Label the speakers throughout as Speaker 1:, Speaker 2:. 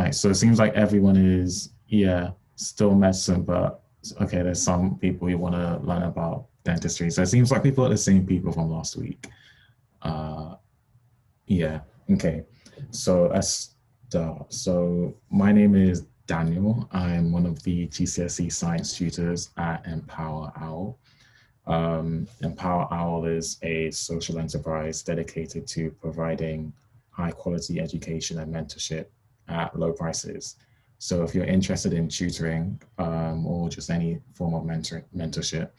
Speaker 1: Nice. So it seems like everyone is, yeah, still medicine, but okay, there's some people who want to learn about dentistry. So it seems like people are the same people from last week. Uh, yeah, okay. So let's start. So my name is Daniel. I'm one of the GCSE science tutors at EmpowerOwl. EmpowerOwl is a social enterprise dedicated to providing high quality education and mentorship at low prices. So if you're interested in tutoring or just any form of mentorship,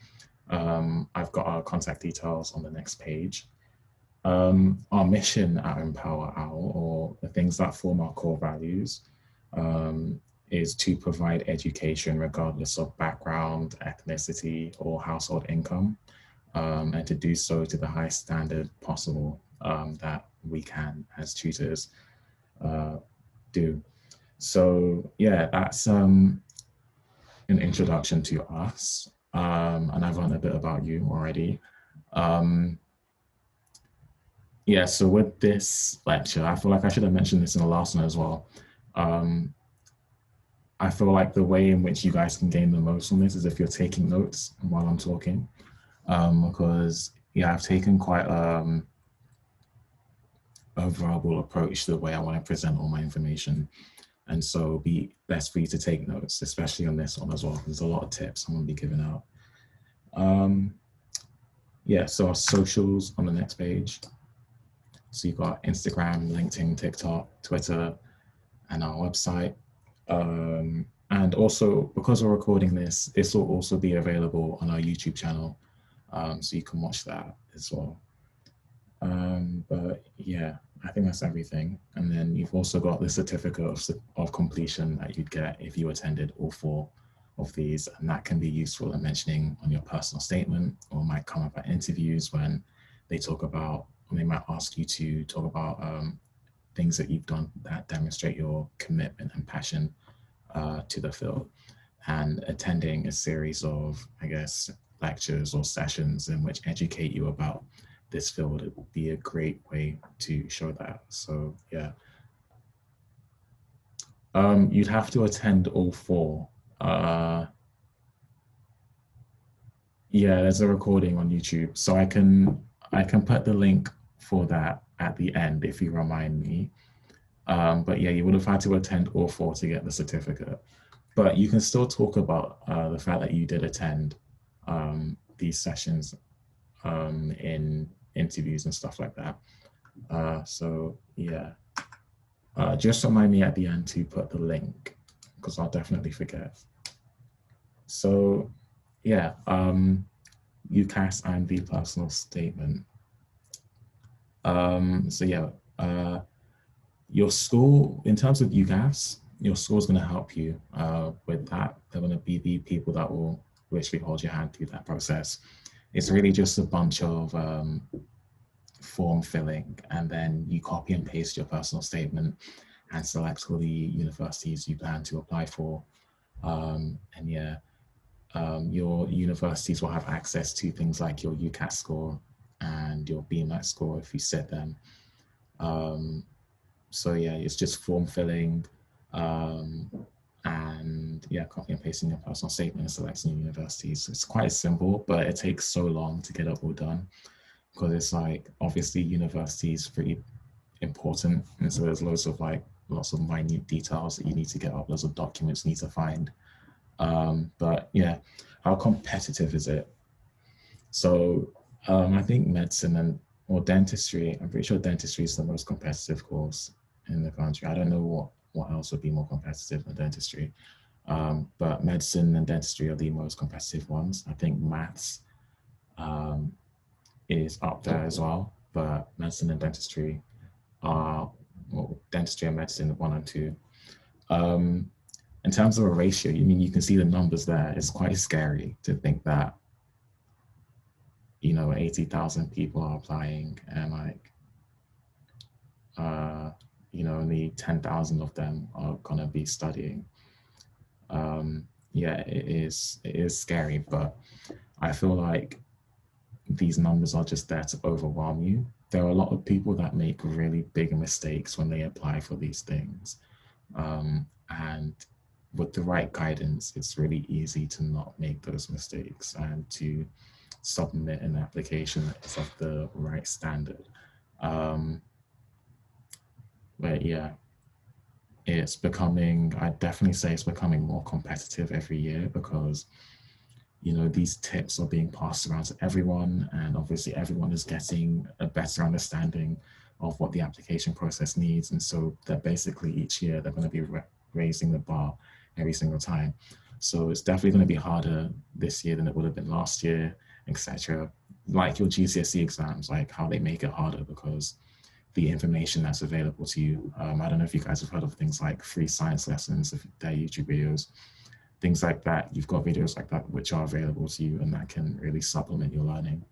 Speaker 1: I've got our contact details on the next page. Our mission at Empower Owl, or the things that form our core values, is to provide education regardless of background, ethnicity, or household income, and to do so to the highest standard possible that we can as tutors do. So yeah, that's an introduction to us, and I've learned a bit about you already. Yeah, so with this lecture, I feel like I should have mentioned this in the last one as well. I feel like the way in which you guys can gain the most from this is if you're taking notes while I'm talking, because yeah, I've taken quite a verbal approach to the way I want to present all my information. And so it'll be best for you to take notes, especially on this one as well. There's a lot of tips I'm going to be giving out. Yeah, so our socials on the next page. So you've got Instagram, LinkedIn, TikTok, Twitter, and our website. And also, because we're recording this will also be available on our YouTube channel. So you can watch that as well. But yeah, I think that's everything. And then you've also got the certificate of completion that you'd get if you attended all 4 of these. And that can be useful in mentioning on your personal statement, or might come up at interviews when they talk about, they might ask you to talk about things that you've done that demonstrate your commitment and passion to the field. And attending a series of, I guess, lectures or sessions in which educate you about this field, it would be a great way to show that. So yeah, you'd have to attend all 4. Yeah, there's a recording on YouTube, so I can put the link for that at the end if you remind me. But yeah, you would have had to attend all 4 to get the certificate. But you can still talk about the fact that you did attend these sessions in interviews and stuff like that. So yeah, just remind me at the end to put the link, because I'll definitely forget. So yeah, UCAS and the personal statement. So yeah, your school, in terms of UCAS, your school is going to help you with that. They're going to be the people that will literally hold your hand through that process. It's really just a bunch of form filling, and then you copy and paste your personal statement and select all the universities you plan to apply for. And yeah, your universities will have access to things like your UCAS score and your BMAT score if you set them. So yeah, it's just form filling, and yeah, copy and pasting your personal statement and selecting your universities. It's quite simple, but it takes so long to get it all done, because it's like, obviously university is pretty important, and so there's lots of minute details that you need to get up, lots of documents you need to find. But yeah, how competitive is it? So I think medicine or dentistry, I'm pretty sure dentistry is the most competitive course in the country. I don't know what else would be more competitive than dentistry. But medicine and dentistry are the most competitive ones. I think maths is up there as well, but medicine and dentistry are, well, dentistry and medicine 1 and 2. In terms of a ratio, you can see the numbers there. It's quite scary to think that 80,000 people are applying, and only 10,000 of them are gonna be studying. Yeah, it is scary, but I feel like these numbers are just there to overwhelm you. There are a lot of people that make really big mistakes when they apply for these things. And with the right guidance, it's really easy to not make those mistakes and to submit an application that's of the right standard. But yeah, it's becoming, I definitely say it's becoming more competitive every year because, you know, these tips are being passed around to everyone, and obviously everyone is getting a better understanding of what the application process needs. And so they're basically each year, they're going to be raising the bar every single time. So it's definitely going to be harder this year than it would have been last year, etc. Like your GCSE exams, like how they make it harder because the information that's available to you. I don't know if you guys have heard of things like free science lessons, if they're YouTube videos, things like that. You've got videos like that which are available to you and that can really supplement your learning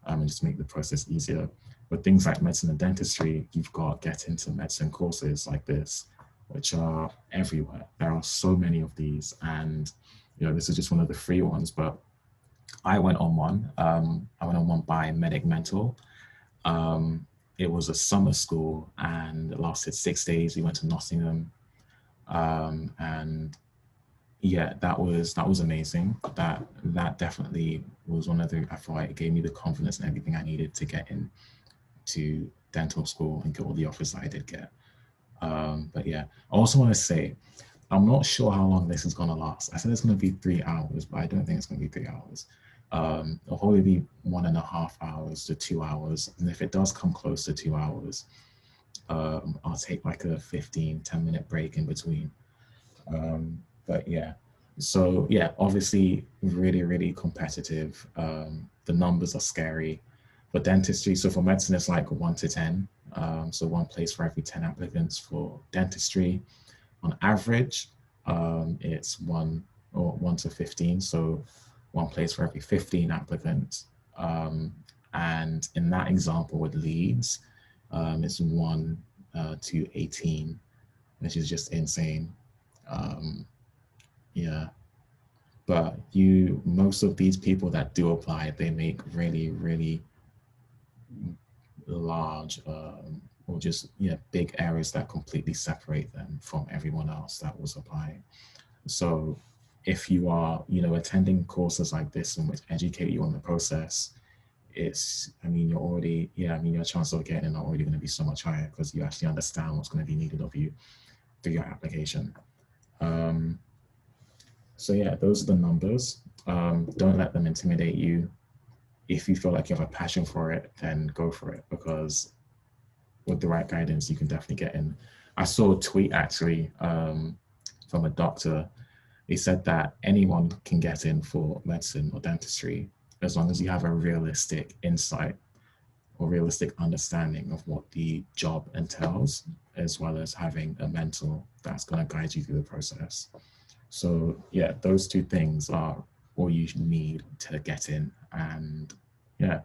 Speaker 1: and just make the process easier. But things like medicine and dentistry, you've got get into medicine courses like this, which are everywhere. There are so many of these, and you know, this is just one of the free ones, but I went on one. I went on one by Medic Mental. It was a summer school and it lasted 6 days. We went to Nottingham, and yeah, that was amazing. That definitely was one of the, I feel like it gave me the confidence and everything I needed to get into dental school and get all the offers that I did get. But yeah, I also want to say, I'm not sure how long this is going to last. I said it's going to be 3 hours, but I don't think it's going to be 3 hours. It'll probably be 1.5 hours to 2 hours. And if it does come close to 2 hours, I'll take like a 10-minute break in between. But yeah, so yeah, obviously really, really competitive. The numbers are scary. For dentistry, so for medicine, it's like 1 to 10. So one place for every 10 applicants. For dentistry, on average, it's 1 to 15. So one place for every 15 applicants. And in that example with Leeds, it's 1 to 18, which is just insane. Yeah, but most of these people that do apply, they make really, really large or just big areas that completely separate them from everyone else that was applying. So if you are, attending courses like this and which educate you on the process, your chances of getting in are already going to be so much higher because you actually understand what's going to be needed of you through your application. So yeah, those are the numbers. Don't let them intimidate you. If you feel like you have a passion for it, then go for it, because with the right guidance, you can definitely get in. I saw a tweet actually from a doctor. He said that anyone can get in for medicine or dentistry as long as you have a realistic insight or realistic understanding of what the job entails, as well as having a mentor that's going to guide you through the process. So yeah, those two things are all you need to get in. And yeah,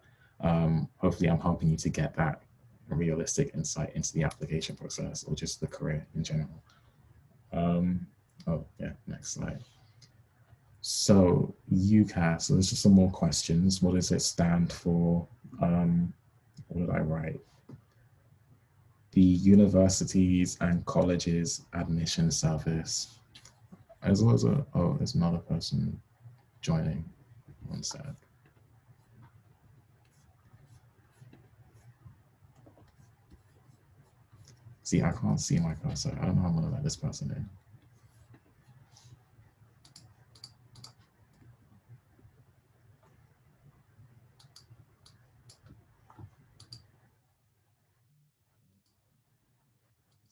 Speaker 1: hopefully I'm helping you to get that realistic insight into the application process or just the career in general. Oh yeah, next slide. So UCAS, so there's just some more questions. What does it stand for? What did I write? The Universities and Colleges Admission Service. As well as there's another person joining. One sec. See, I can't see my cursor. I don't know how I'm gonna let this person in.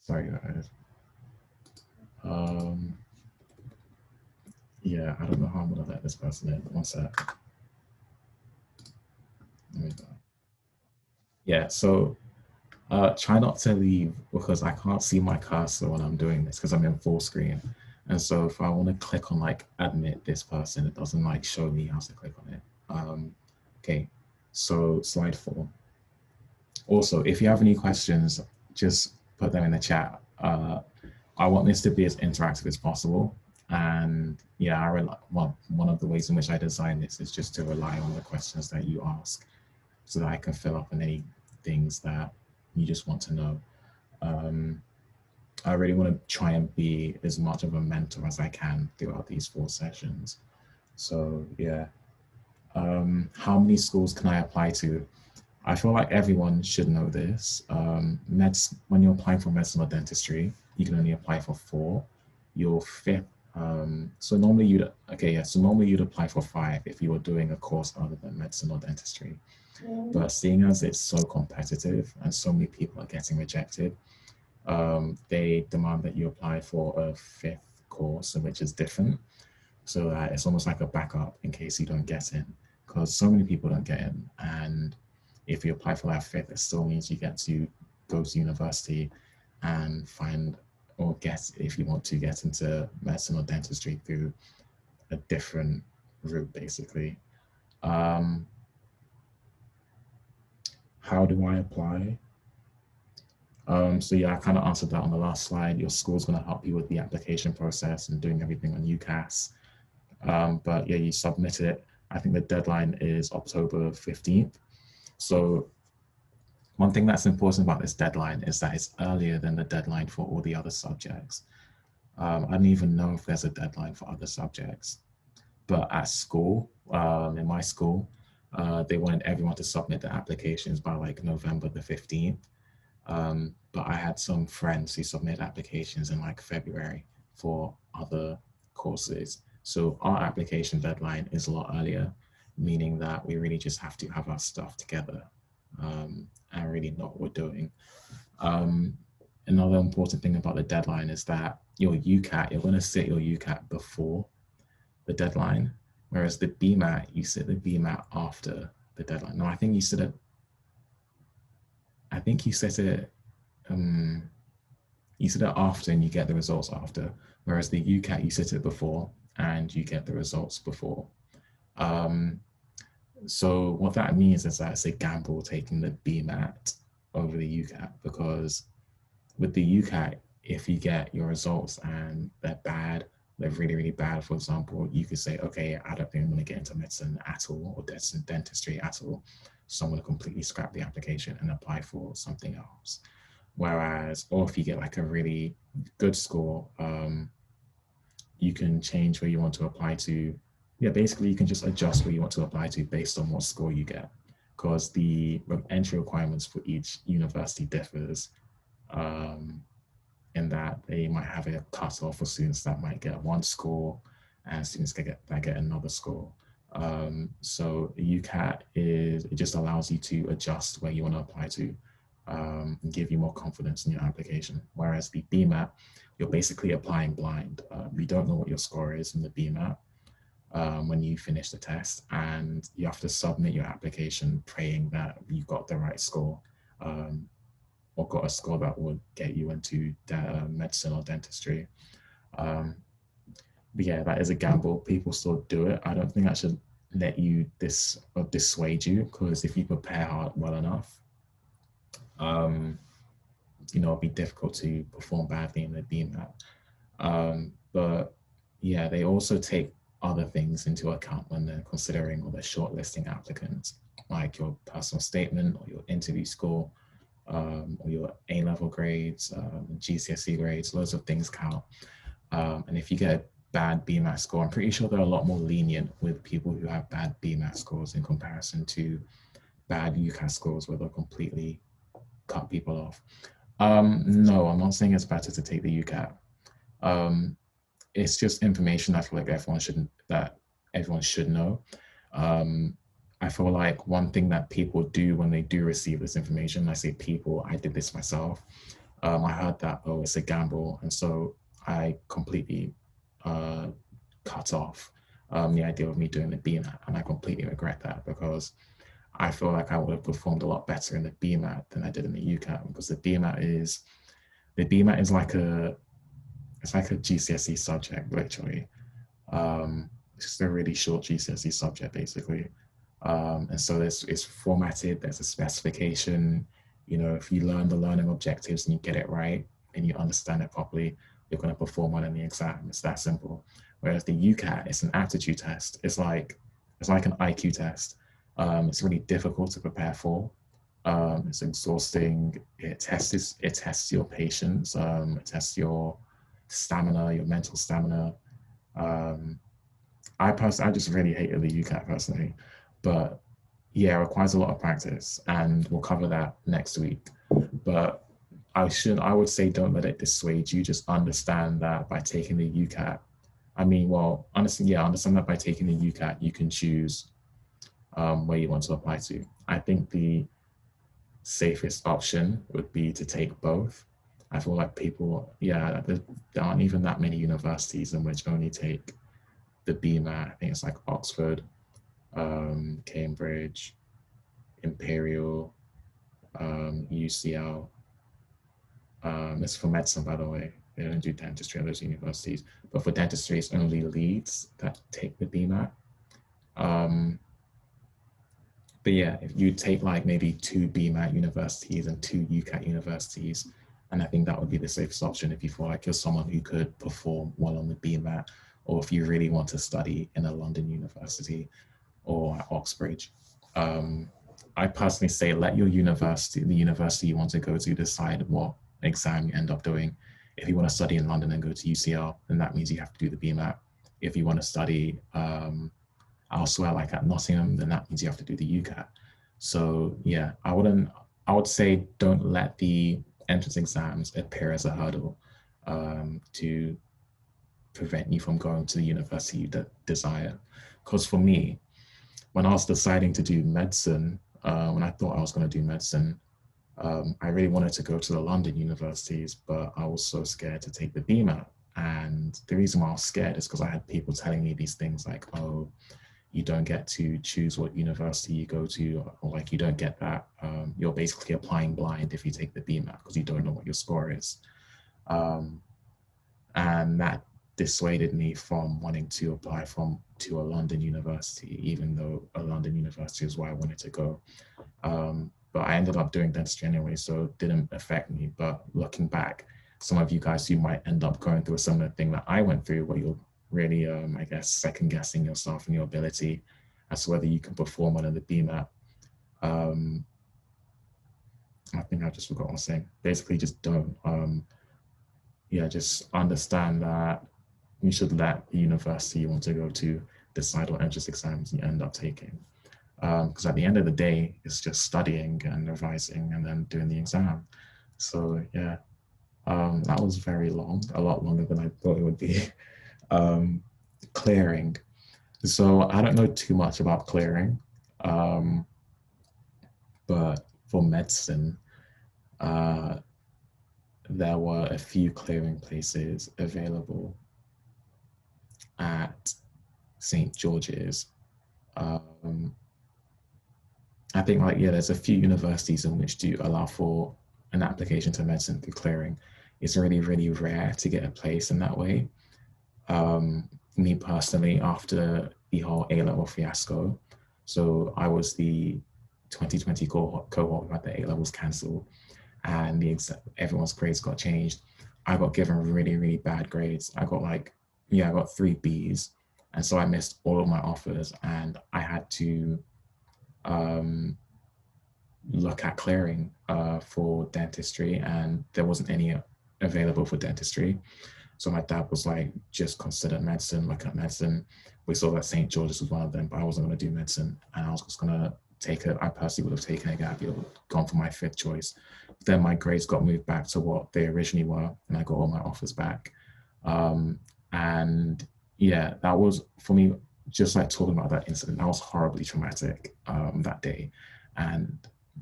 Speaker 1: Sorry, guys. Yeah, I don't know how I'm gonna let this person in. One sec. There we go. Yeah, so try not to leave because I can't see my cursor when I'm doing this because I'm in full screen. And so if I want to click on like admit this person, it doesn't like show me how to click on it. Okay, so slide 4. Also, if you have any questions, just put them in the chat. I want this to be as interactive as possible. And yeah, one of the ways in which I design this is just to rely on the questions that you ask so that I can fill up on any things that you just want to know. I really want to try and be as much of a mentor as I can throughout these 4 sessions. So yeah, how many schools can I apply to? I feel like everyone should know this. When you're applying for medicine or dentistry, you can only apply for 4. Your 5th, so normally you'd apply for 5 if you were doing a course other than medicine or dentistry. But seeing as it's so competitive and so many people are getting rejected, they demand that you apply for a 5th course, which is different. So that it's almost like a backup in case you don't get in, because so many people don't get in. And if you apply for that 5th, it still means you get to go to university and find or get, if you want to get into medicine or dentistry through a different route, basically. How do I apply? So yeah, I kind of answered that on the last slide. Your school's going to help you with the application process and doing everything on UCAS. But yeah, you submit it. I think the deadline is October 15th. So one thing that's important about this deadline is that it's earlier than the deadline for all the other subjects. I don't even know if there's a deadline for other subjects, but at school, in my school, they wanted everyone to submit their applications by like November the 15th. But I had some friends who submitted applications in like February for other courses. So our application deadline is a lot earlier, meaning that we really just have to have our stuff together and really know what we're doing. Another important thing about the deadline is that your UCAT, you're going to sit your UCAT before the deadline, whereas the BMAT, you sit the BMAT after the deadline. No, I think you sit it. I think you set it. You sit it after and you get the results after, whereas the UCAT, you sit it before and you get the results before. So what that means is that it's a gamble taking the BMAT over the UCAT, because with the UCAT, if you get your results and they're bad, they're really, really bad, for example, you could say, okay, I don't think I'm going to get into medicine at all or dentistry at all. So I'm going to completely scrap the application and apply for something else. Whereas, or if you get like a really good score, you can change where you want to apply to. Yeah, basically you can just adjust where you want to apply to based on what score you get, because the entry requirements for each university differs in that they might have a cutoff for students that might get 1 score and students that get another score. So the UCAT it just allows you to adjust where you want to apply to and give you more confidence in your application. Whereas the BMAT, you're basically applying blind. You don't know what your score is in the BMAT when you finish the test, and you have to submit your application praying that you got the right score or got a score that would get you into medicine or dentistry. But yeah, that is a gamble. People still do it. I don't think that should let you dissuade you, because if you prepare hard well enough, it'll be difficult to perform badly in the BMAT. But yeah, they also take other things into account when they're considering or they're shortlisting applicants, like your personal statement or your interview score, or your A-level grades, GCSE grades. Loads of things count. And if you get a bad BMAT score, I'm pretty sure they're a lot more lenient with people who have bad BMAT scores in comparison to bad UCAS scores where they'll completely cut people off. No, I'm not saying it's better to take the UCAT. It's just information I feel like everyone should know. I feel like one thing that people do when they do receive this information, I say people, I did this myself. I heard that, oh, it's a gamble. And so I completely cut off the idea of me doing the BMAT. And I completely regret that, because I feel like I would have performed a lot better in the BMAT than I did in the UCAT, because the BMAT is like a GCSE subject, literally. It's just a really short GCSE subject, basically. And so it's formatted, there's a specification. If you learn the learning objectives and you get it right and you understand it properly, you're going to perform well in the exam. It's that simple. Whereas the UCAT, it's an aptitude test. It's like an IQ test. It's really difficult to prepare for. It's exhausting. It tests your patience. It tests your stamina, your mental stamina. I just really hated the UCAT personally, but yeah, it requires a lot of practice, and we'll cover that next week. But I would say don't let it dissuade you. Just understand that by taking the UCAT, understand that by taking the UCAT, you can choose where you want to apply to. I think the safest option would be to take both. I feel like there aren't even that many universities in which only take the BMAT. I think it's like Oxford, Cambridge, Imperial, UCL. It's for medicine, by the way. They don't do dentistry at those universities. But for dentistry, it's only Leeds that take the BMAT. But yeah, if you take like maybe 2 BMAT universities and 2 UCAT universities, and I think that would be the safest option if you feel like you're someone who could perform well on the BMAT, or if you really want to study in a London university or at Oxbridge. I personally say let the university you want to go to, decide what exam you end up doing. If you want to study in London and go to UCL, then that means you have to do the BMAT. If you want to study elsewhere, like at Nottingham, then that means you have to do the UCAT. So yeah, I would say don't let the entrance exams appear as a hurdle to prevent you from going to the university you desire. Because for me, when I was deciding to do medicine, when I thought I was going to do medicine, I really wanted to go to the London universities, but I was so scared to take the BMAT. And the reason why I was scared is because I had people telling me these things like, oh, you don't get to choose what university you go to, or like you don't get that. You're basically applying blind if you take the BMAT because you don't know what your score is. And that dissuaded me from wanting to apply to a London university, even though a London university is where I wanted to go. But I ended up doing dentistry anyway, so it didn't affect me. But looking back, some of you guys who might end up going through a similar thing that I went through, where you're really, I guess, second guessing yourself and your ability as to whether you can perform under the BMAT. I think I just forgot what I was saying. Basically, just don't. Just understand that you should let the university you want to go to decide what entrance exams you end up taking. Because at the end of the day, it's just studying and revising and then doing the exam. So yeah, that was very long, a lot longer than I thought it would be. Clearing. So I don't know too much about clearing, but for medicine, there were a few clearing places available at St. George's. I think there's a few universities in which do allow for an application to medicine through clearing. It's really, really rare to get a place in that way. Me personally, after the whole A-level fiasco, so I was the 2020 cohort who had the A-levels cancelled, and everyone's grades got changed. I got given really, really bad grades. I got 3 Bs, and so I missed all of my offers, and I had to look at clearing for dentistry, and there wasn't any available for dentistry. So my dad was like, just consider medicine, look at medicine. We saw that St. George's was one of them, but I wasn't going to do medicine, and I was just going to I personally would have taken a gap year, gone for my 5th choice. Then my grades got moved back to what they originally were, and I got all my offers back. And yeah, that was, for me, just like talking about that incident, that was horribly traumatic that day. And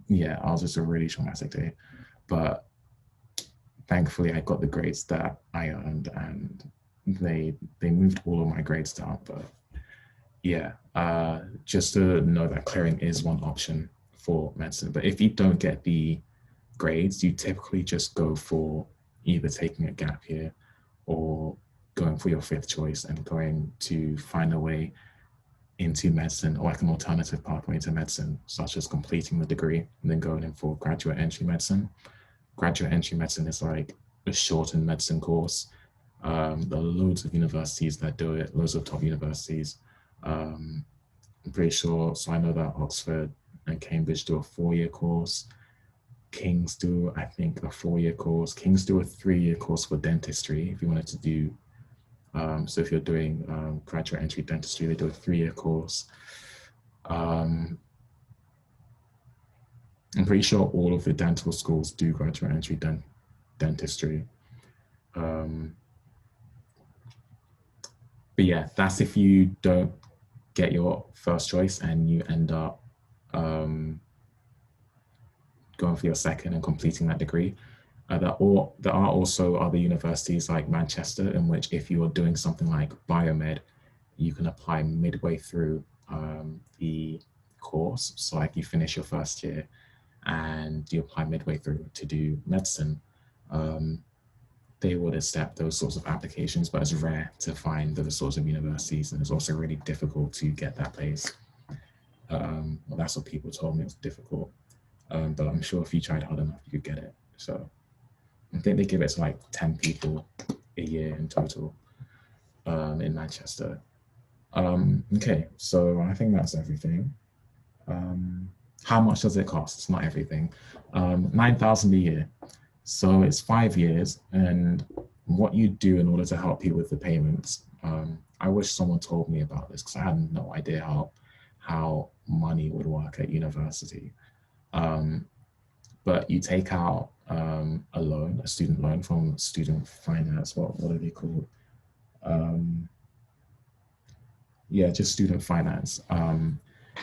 Speaker 1: yeah, I was just a really traumatic day. But thankfully, I got the grades that I earned, and they moved all of my grades down. But yeah, just to know that clearing is one option for medicine. But if you don't get the grades, you typically just go for either taking a gap year or going for your 5th choice and going to find a way into medicine, or like an alternative pathway to medicine, such as completing the degree and then going in for graduate entry medicine. Graduate entry medicine is like a shortened medicine course. There are loads of universities that do it, loads of top universities. I'm pretty sure, so I know that Oxford, and Cambridge do a 4-year course. King's do, I think, a 4-year course. King's do a 3-year course for dentistry if you wanted to do, so if you're doing graduate entry dentistry, they do a 3-year course. I'm pretty sure all of the dental schools do graduate entry dentistry. But yeah, that's if you don't get your first choice and you end up going for your second and completing that degree. There are also other universities like Manchester, in which if you are doing something like biomed, you can apply midway through the course. So like you finish your first year and you apply midway through to do medicine. They would accept those sorts of applications, but it's rare to find those sorts of universities, and it's also really difficult to get that place. Well, that's what people told me, it's difficult. But I'm sure if you tried hard enough, you could get it. So I think they give it to like 10 people a year in total in Manchester. Okay, so I think that's everything. How much does it cost? It's not everything. 9,000 a year. So it's 5 years, and what you do in order to help you with the payments. I wish someone told me about this because I had no idea how money would work at university. But you take out a loan, a student loan from student finance. What are they called? Yeah, just student finance.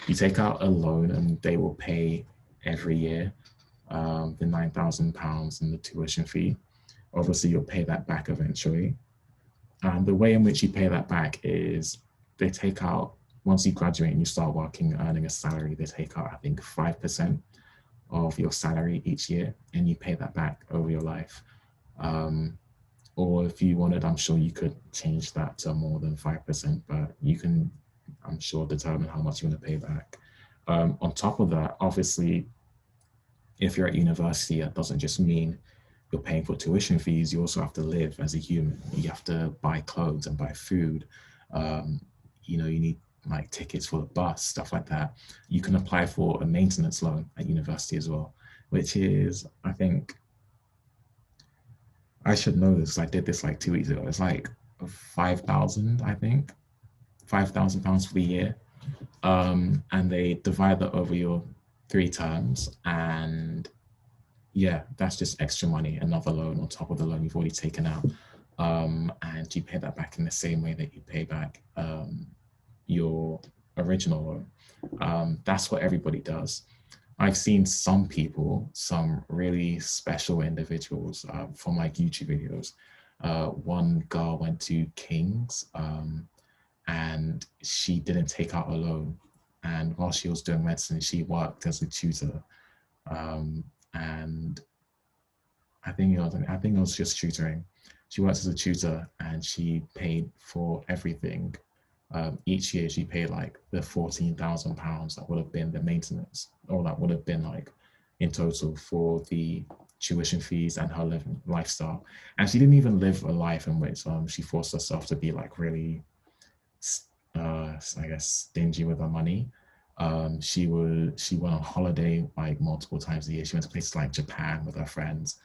Speaker 1: You take out a loan and they will pay every year the £9,000 and the tuition fee. Obviously, you'll pay that back eventually. The way in which you pay that back is they take out, once you graduate and you start working, earning a salary, they take out, I think, 5% of your salary each year, and you pay that back over your life. Or if you wanted, I'm sure you could change that to more than 5%, but you can, I'm sure, determine how much you want to pay back. On top of that, obviously, if you're at university, that doesn't just mean you're paying for tuition fees, you also have to live as a human. You have to buy clothes and buy food. You know, you need like tickets for the bus, stuff like that. You can apply for a maintenance loan at university as well, which is, I think, I should know this, I did this like 2 weeks ago. It's like 5,000, I think, £5,000 for the year. And they divide that over your 3 terms. And yeah, that's just extra money, another loan on top of the loan you've already taken out. And you pay that back in the same way that you pay back your original loan. That's what everybody does. I've seen some people, some really special individuals from like YouTube videos. One girl went to King's and she didn't take out a loan. And while she was doing medicine, she worked as a tutor. And I think it was just tutoring. She worked as a tutor and she paid for everything. Each year she paid like the £14,000 that would have been the maintenance, or that would have been like in total for the tuition fees and her lifestyle. And she didn't even live a life in which she forced herself to be like really, I guess, stingy with her money. She went on holiday like multiple times a year. She went to places like Japan with her friends.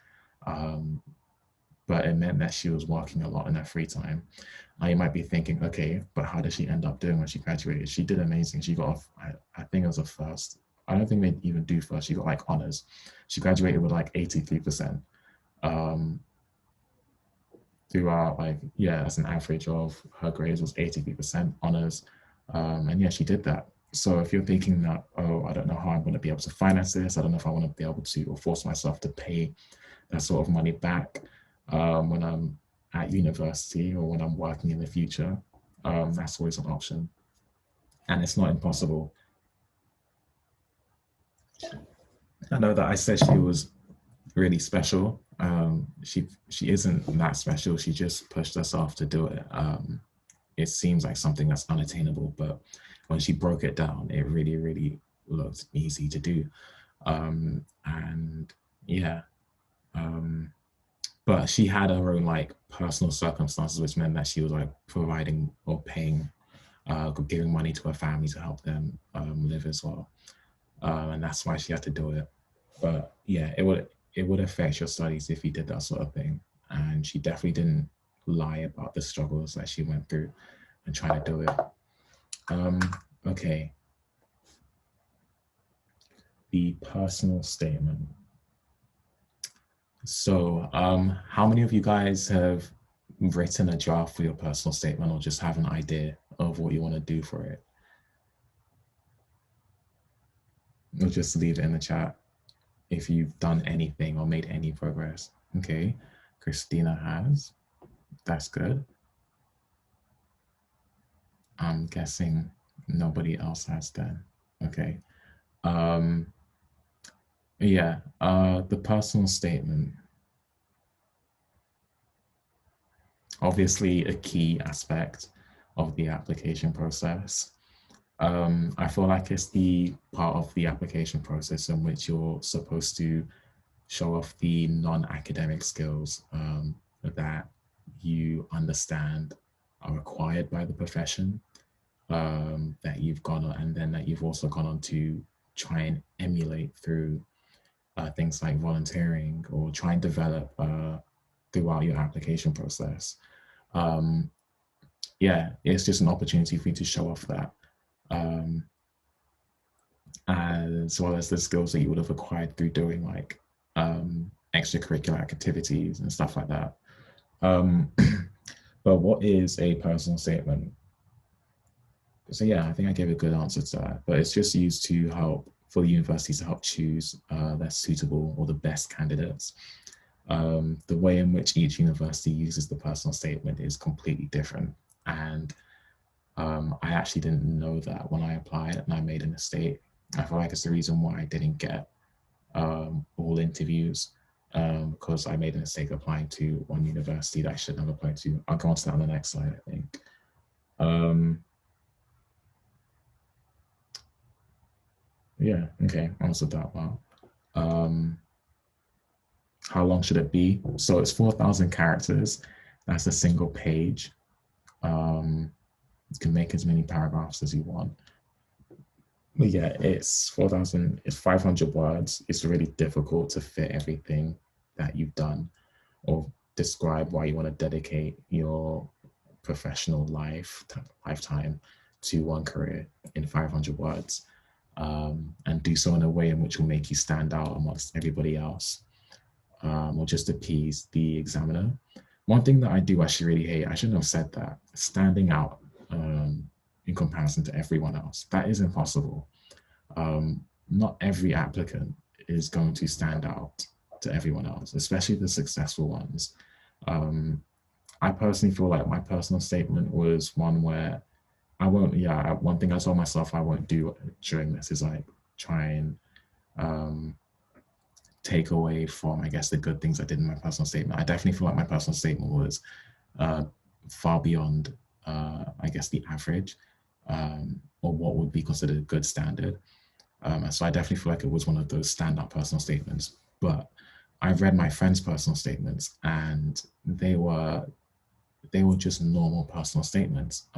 Speaker 1: But it meant that she was working a lot in her free time. Now you might be thinking, okay, but how did she end up doing when she graduated? She did amazing. She got off, I think it was a first. I don't think they even do first. She got like honors. She graduated with like 83%. Throughout, like, yeah, as an average of her grades was 83% honors. And yeah, she did that. So if you're thinking that, oh, I don't know how I'm going to be able to finance this, I don't know if I want to be able to, or force myself to pay that sort of money back when I'm at university or when I'm working in the future, that's always an option. And it's not impossible. I know that I said she was really special. She isn't that special. She just pushed herself to do it. It seems like something that's unattainable, but when she broke it down, it really, really looked easy to do. And yeah, but she had her own like personal circumstances, which meant that she was like providing or paying, giving money to her family to help them live as well. and that's why she had to do it. But yeah, it would affect your studies if you did that sort of thing. And she definitely didn't lie about the struggles that she went through and trying to do it. Okay. The personal statement. So how many of you guys have written a draft for your personal statement or just have an idea of what you want to do for it? Or just leave it in the chat if you've done anything or made any progress. Okay, Christina has. That's good. I'm guessing nobody else has then. Okay. Yeah, the personal statement. Obviously a key aspect of the application process. I feel like it's the part of the application process in which you're supposed to show off the non-academic skills that you understand are required by the profession, that you've gone on, and then that you've also gone on to try and emulate through things like volunteering or try and develop throughout your application process. Yeah, it's just an opportunity for you to show off that, as well as the skills that you would have acquired through doing like extracurricular activities and stuff like that. But what is a personal statement? So yeah, I think I gave a good answer to that, but it's just used to help for the universities to help choose their suitable or the best candidates. The way in which each university uses the personal statement is completely different. And I actually didn't know that when I applied and I made a mistake. I feel like it's the reason why I didn't get all interviews, because I made a mistake applying to one university that I shouldn't have applied to. I'll go on to that on the next slide, I think. Yeah, okay, answered that well. How long should it be? So it's 4,000 characters. That's a single page. You can make as many paragraphs as you want. But yeah, it's 4,000, it's 500 words. It's really difficult to fit everything that you've done or describe why you want to dedicate your professional lifetime to one career in 500 words, and do so in a way in which will make you stand out amongst everybody else, or just appease the examiner. One thing that I do actually really hate, I shouldn't have said that, standing out in comparison to everyone else. That is impossible. Not every applicant is going to stand out to everyone else, especially the successful ones. I personally feel like my personal statement was one where I won't, one thing I told myself I won't do during this is like try and take away from, I guess, the good things I did in my personal statement. I definitely feel like my personal statement was far beyond, I guess, the average, or what would be considered a good standard. So I definitely feel like it was one of those standout personal statements. But I've read my friends' personal statements, and they were just normal personal statements.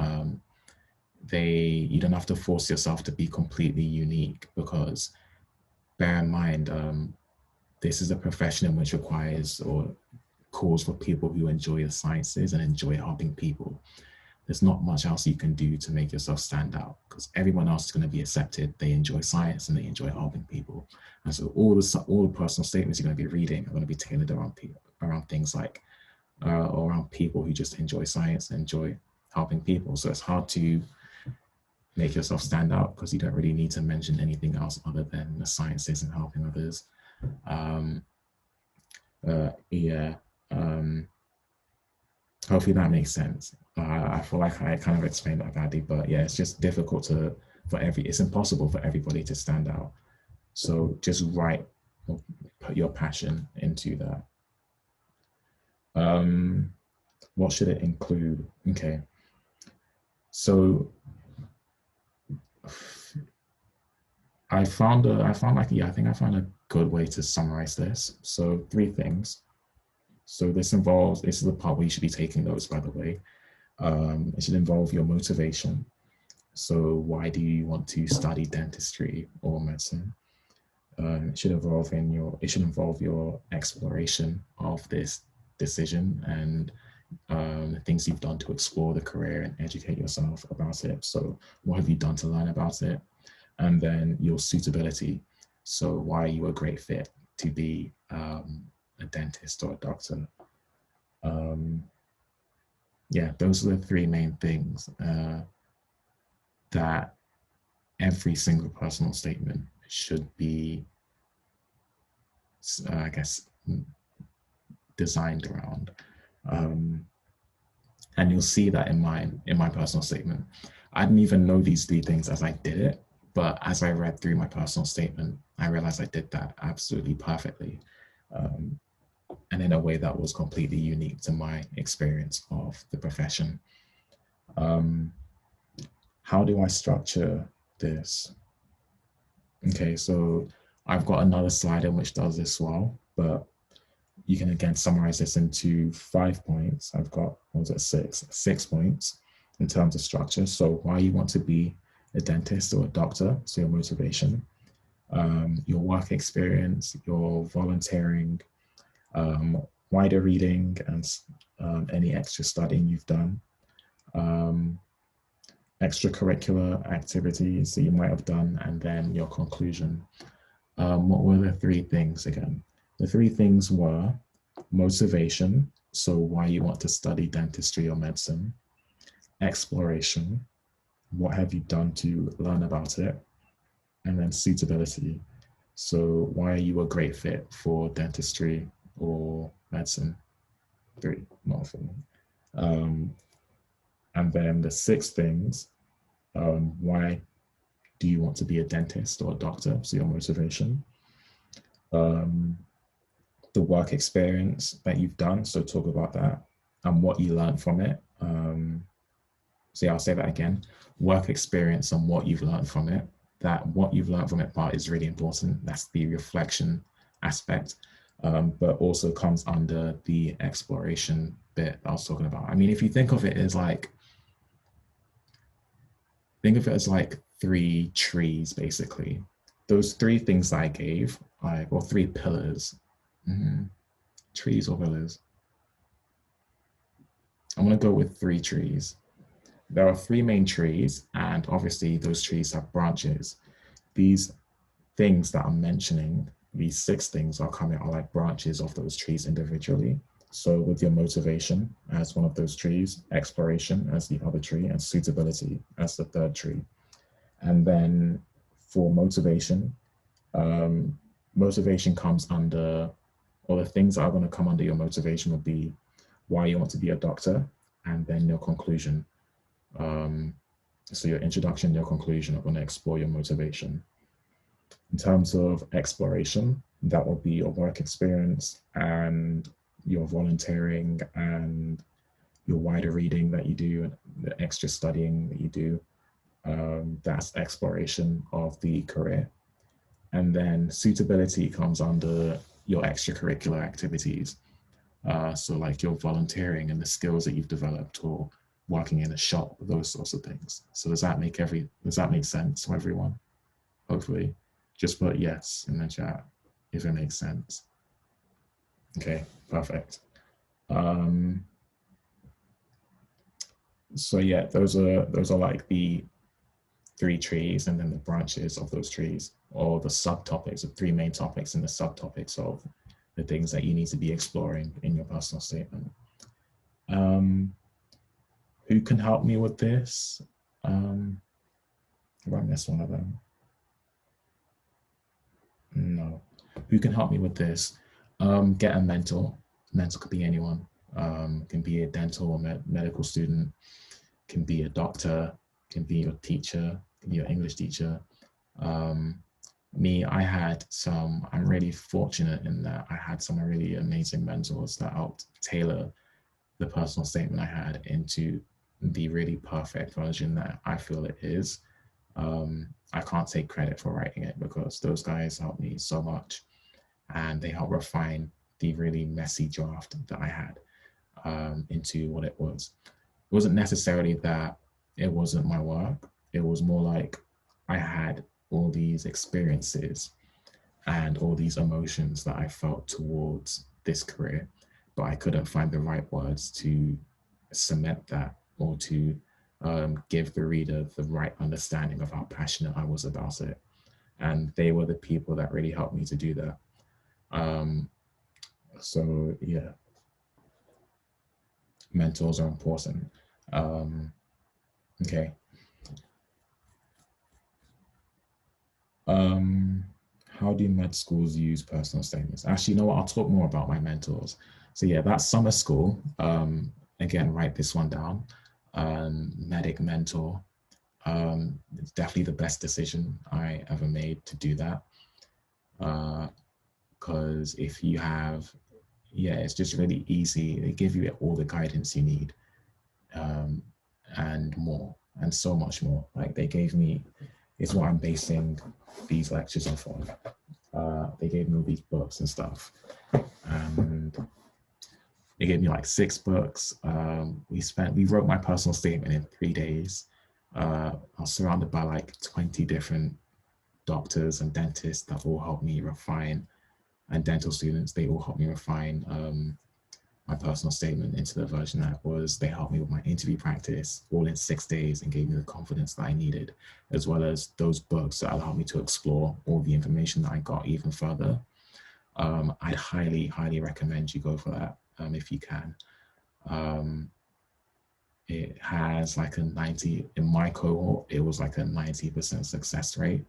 Speaker 1: You don't have to force yourself to be completely unique, because bear in mind, this is a profession in which requires or calls for people who enjoy the sciences and enjoy helping people. There's not much else you can do to make yourself stand out, because everyone else is going to be accepted. They enjoy science and they enjoy helping people. And so all the personal statements you're going to be reading are going to be tailored around things like, or around people who just enjoy science and enjoy helping people. So it's hard to make yourself stand out, because you don't really need to mention anything else other than the sciences and helping others. Hopefully that makes sense. I feel like I kind of explained that badly, but yeah, it's just difficult it's impossible for everybody to stand out. So just put your passion into that. What should it include? Okay. So I think I found a good way to summarize this. So 3 things. So this is the part where you should be taking notes, by the way. It should involve your motivation. So why do you want to study dentistry or medicine? It should involve your exploration of this decision and the things you've done to explore the career and educate yourself about it. So what have you done to learn about it? And then your suitability. So why are you a great fit to be a dentist or a doctor? Yeah, those are the three main things that every single personal statement should be, I guess, designed around. And you'll see that in my personal statement. I didn't even know these three things as I did it, but as I read through my personal statement, I realized I did that absolutely perfectly, and in a way that was completely unique to my experience of the profession. How do I structure this? Okay, so I've got another slide in which does this well, but you can again summarize this into 5 points. I've got, what was it, six points in terms of structure. So why you want to be a dentist or a doctor, so your motivation, your work experience, your volunteering, wider reading, and any extra studying you've done, extracurricular activities that you might have done, and then your conclusion. What were the three things again? The three things were motivation, so why you want to study dentistry or medicine, exploration, what have you done to learn about it, and then suitability, so why are you a great fit for dentistry or medicine? Three, not four. And then the six things, why do you want to be a dentist or a doctor? So your motivation. The work experience that you've done, so talk about that and what you learned from it. So yeah, I'll say that again. Work experience and what you've learned from it. That what you've learned from it part is really important. That's the reflection aspect, but also comes under the exploration bit I was talking about. I mean, if you think of it as like three trees, basically. Those three things I gave, or three pillars. Trees or pillars? I'm going to go with three trees. There are three main trees, and obviously those trees have branches. These things that I'm mentioning, these six things are like branches of those trees individually. So with your motivation as one of those trees, exploration as the other tree, and suitability as the third tree. And then for motivation, motivation comes under, or the things that are going to come under your motivation would be why you want to be a doctor, and then your conclusion. So your introduction, your conclusion are going to explore your motivation. In terms of exploration, that will be your work experience and your volunteering and your wider reading that you do, and the extra studying that you do. That's exploration of the career. And then suitability comes under your extracurricular activities. So like your volunteering and the skills that you've developed, or working in a shop, those sorts of things. So does that make sense to everyone? Hopefully. Just put yes in the chat if it makes sense. Okay, perfect. So yeah, those are like the three trees, and then the branches of those trees, or the subtopics, the three main topics and the subtopics of the things that you need to be exploring in your personal statement. Who can help me with this? Have I missed one of them? No. Who can help me with this? Get a mentor. Mentor could be anyone. Can be a dental or medical student, can be a doctor, can be your teacher, can be your English teacher. I'm really fortunate in that I had some really amazing mentors that helped tailor the personal statement I had into the really perfect version that I feel it is. I can't take credit for writing it because those guys helped me so much, and they helped refine the really messy draft that I had into what it was. It wasn't necessarily that it wasn't my work. It was more like I had all these experiences and all these emotions that I felt towards this career, but I couldn't find the right words to cement that or to give the reader the right understanding of how passionate I was about it. And they were the people that really helped me to do that. So yeah, mentors are important. Okay. How do med schools use personal statements? Actually, you know what? I'll talk more about my mentors. So yeah, that's summer school. Again, write this one down. Medic mentor. It's definitely the best decision I ever made to do that. Because if you have, yeah, it's just really easy. They give you all the guidance you need, and more, and so much more. Like they gave me, it's what I'm basing these lectures off of. They gave me all these books and stuff, and they gave me like 6 books. We wrote my personal statement in 3 days. I was surrounded by like 20 different doctors and dentists that all helped me refine, and dental students, they all helped me refine my personal statement into the version that was. They helped me with my interview practice all in 6 days and gave me the confidence that I needed, as well as those books that allowed me to explore all the information that I got even further. I'd highly, highly recommend you go for that if you can. It has like a 90, in my cohort, it was like a 90% success rate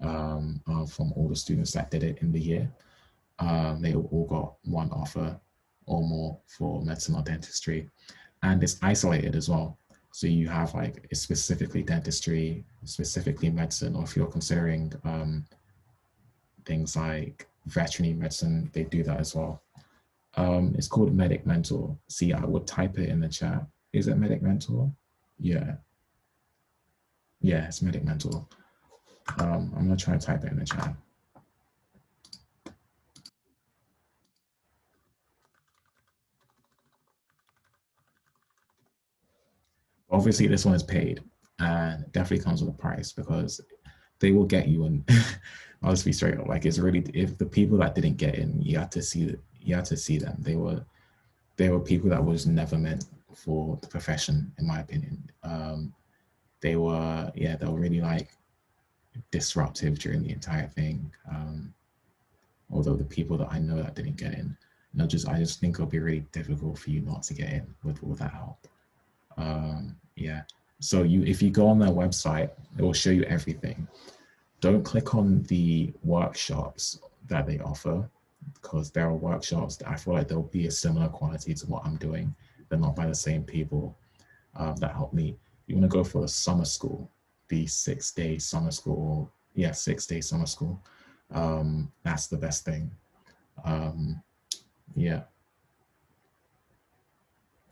Speaker 1: from all the students that did it in the year. They all got 1 offer or more for medicine or dentistry, and it's isolated as well. So you have like, it's specifically dentistry, specifically medicine, or if you're considering things like veterinary medicine, they do that as well. It's called Medic Mentor. See, I would type it in the chat. Is it Medic Mentor? Yeah. Yeah, it's Medic Mentor. I'm gonna try to type it in the chat. Obviously, this one is paid and definitely comes with a price, because they will get you in. I'll just be straight up. Like, it's really, if the people that didn't get in, you had to see them. They were people that was never meant for the profession, in my opinion. They were really like disruptive during the entire thing. Although the people that I know that didn't get in, I just think it'll be really difficult for you not to get in with all that help. Yeah. So if you go on their website, it will show you everything. Don't click on the workshops that they offer, because there are workshops that I feel like there'll be a similar quality to what I'm doing. They're not by the same people that helped me. You want to go for the summer school, the 6-day summer school. Yeah, 6-day summer school. That's the best thing. Yeah.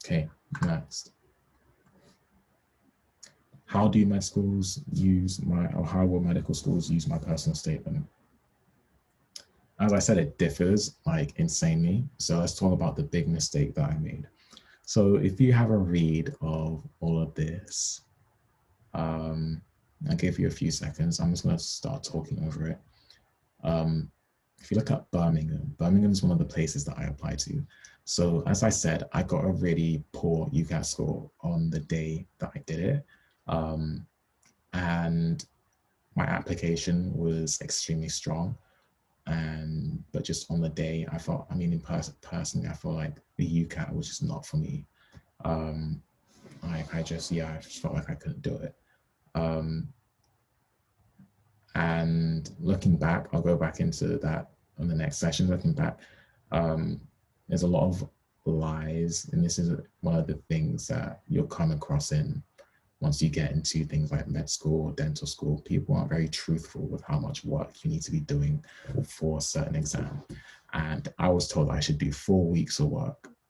Speaker 1: Okay, next. How do med schools use how will medical schools use my personal statement? As I said, it differs like insanely. So let's talk about the big mistake that I made. So if you have a read of all of this, I'll give you a few seconds. I'm just going to start talking over it. If you look at Birmingham is one of the places that I applied to. So as I said, I got a really poor UCAS score on the day that I did it. And my application was extremely strong. But just on the day, I felt, I mean, personally, I felt like the UCAT was just not for me. I just felt like I couldn't do it. And looking back, I'll go back into that on the next session. Looking back, there's a lot of lies, and this is one of the things that you'll come across in once you get into things like med school or dental school. People aren't very truthful with how much work you need to be doing for a certain exam. And I was told I should do 4 weeks of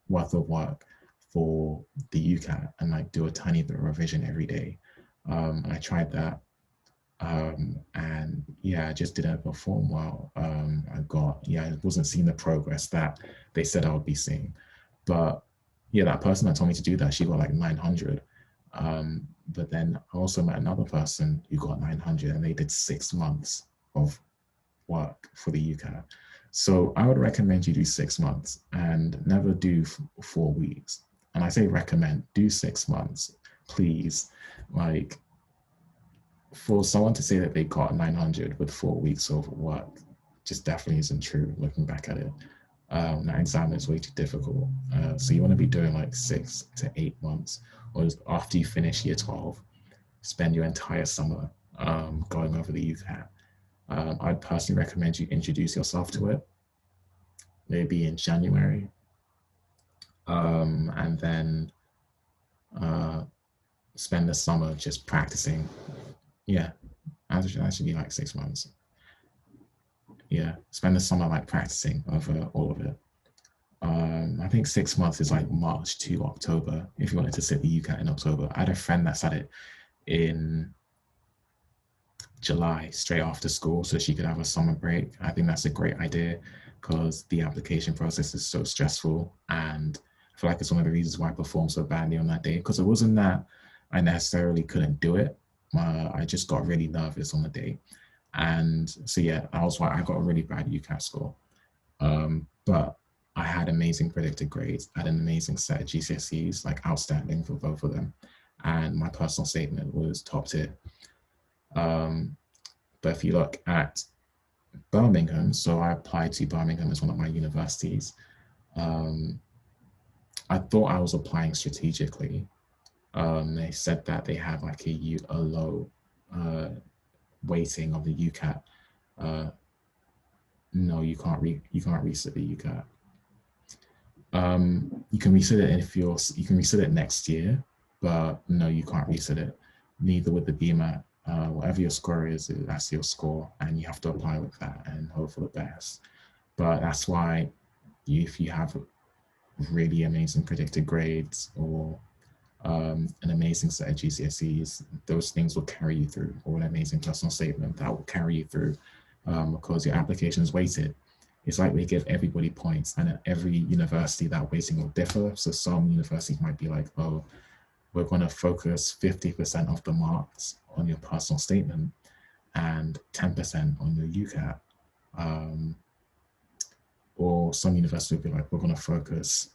Speaker 1: worth of work for the UCAT and like do a tiny bit of revision every day. I tried that. And yeah, I just didn't perform well. I wasn't seeing the progress that they said I would be seeing. But yeah, that person that told me to do that, she got like 900. But then I also met another person who got 900 and they did 6 months of work for the UCAT. So I would recommend you do 6 months and never do 4 weeks. And I say recommend, do 6 months, please. Like, for someone to say that they got 900 with 4 weeks of work just definitely isn't true looking back at it. That exam is way too difficult. So you want to be doing like 6 to 8 months, or after you finish year 12, spend your entire summer going over the UCAT. I'd personally recommend you introduce yourself to it, maybe in January, and then spend the summer just practicing. Yeah, that should be like 6 months. Yeah, spend the summer like practicing over all of it. I think 6 months is like March to October if you wanted to sit the UCAT in October. I had a friend that sat it in July, straight after school, so she could have a summer break. I think that's a great idea because the application process is so stressful, and I feel like it's one of the reasons why I performed so badly on that day, because it wasn't that I necessarily couldn't do it. I just got really nervous on the day. And so yeah, that was why I got a really bad UCAT score. But I had amazing predicted grades. I had an amazing set of GCSEs, like outstanding for both of them. And my personal statement was top tier. But if you look at Birmingham, so I applied to Birmingham as one of my universities. I thought I was applying strategically. They said that they have like a low weighting of the UCAT. No, you can't resit the UCAT. You can resit it you can resit it next year, but no, you can't resit it. Neither with the BMAT. Whatever your score is, that's your score, and you have to apply with that and hope for the best. But that's why if you have really amazing predicted grades or an amazing set of GCSEs, those things will carry you through, or an amazing personal statement that will carry you through, because your application is weighted. It's like they give everybody points, and at every university that weighting will differ. So some universities might be like, oh, we're going to focus 50% of the marks on your personal statement and 10% on your UCAT. Or some universities will be like, we're going to focus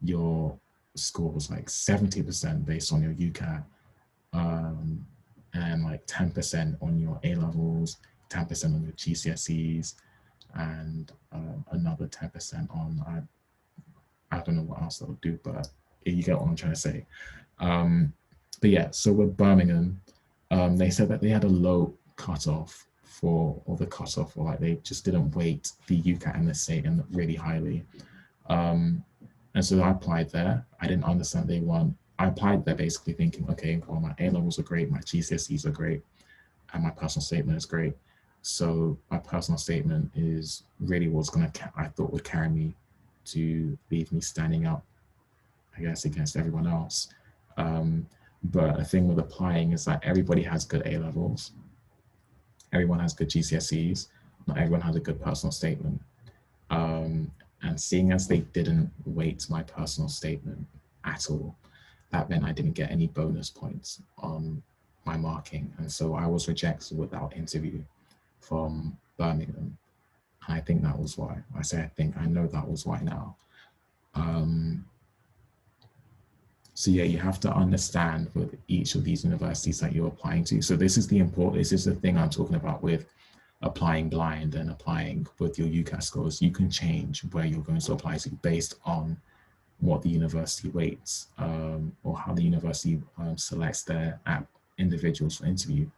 Speaker 1: your scores like 70% based on your UCAT, and like 10% on your A levels, 10% on your GCSEs, and another 10% on, I don't know what else they'll do, but you get what I'm trying to say. But yeah, so with Birmingham, they said that they had a low cutoff or like they just didn't weight the UCAT and the SATM really highly. And so I applied there. I didn't understand I applied there basically thinking, okay, well, my A levels are great, my GCSEs are great, and my personal statement is great. So my personal statement is really what's I thought would carry me to leave me standing up, I guess, against everyone else. But the thing with applying is that everybody has good A levels. Everyone has good GCSEs. Not everyone has a good personal statement. And seeing as they didn't weight my personal statement at all, that meant I didn't get any bonus points on my marking. And so I was rejected without interview from Birmingham. And I think that was why. I know that was why now. So yeah, you have to understand with each of these universities that you're applying to. So this is the thing I'm talking about with applying blind and applying with your UCAS scores. You can change where you're going to apply to based on what the university weights, or how the university selects their individuals for interview,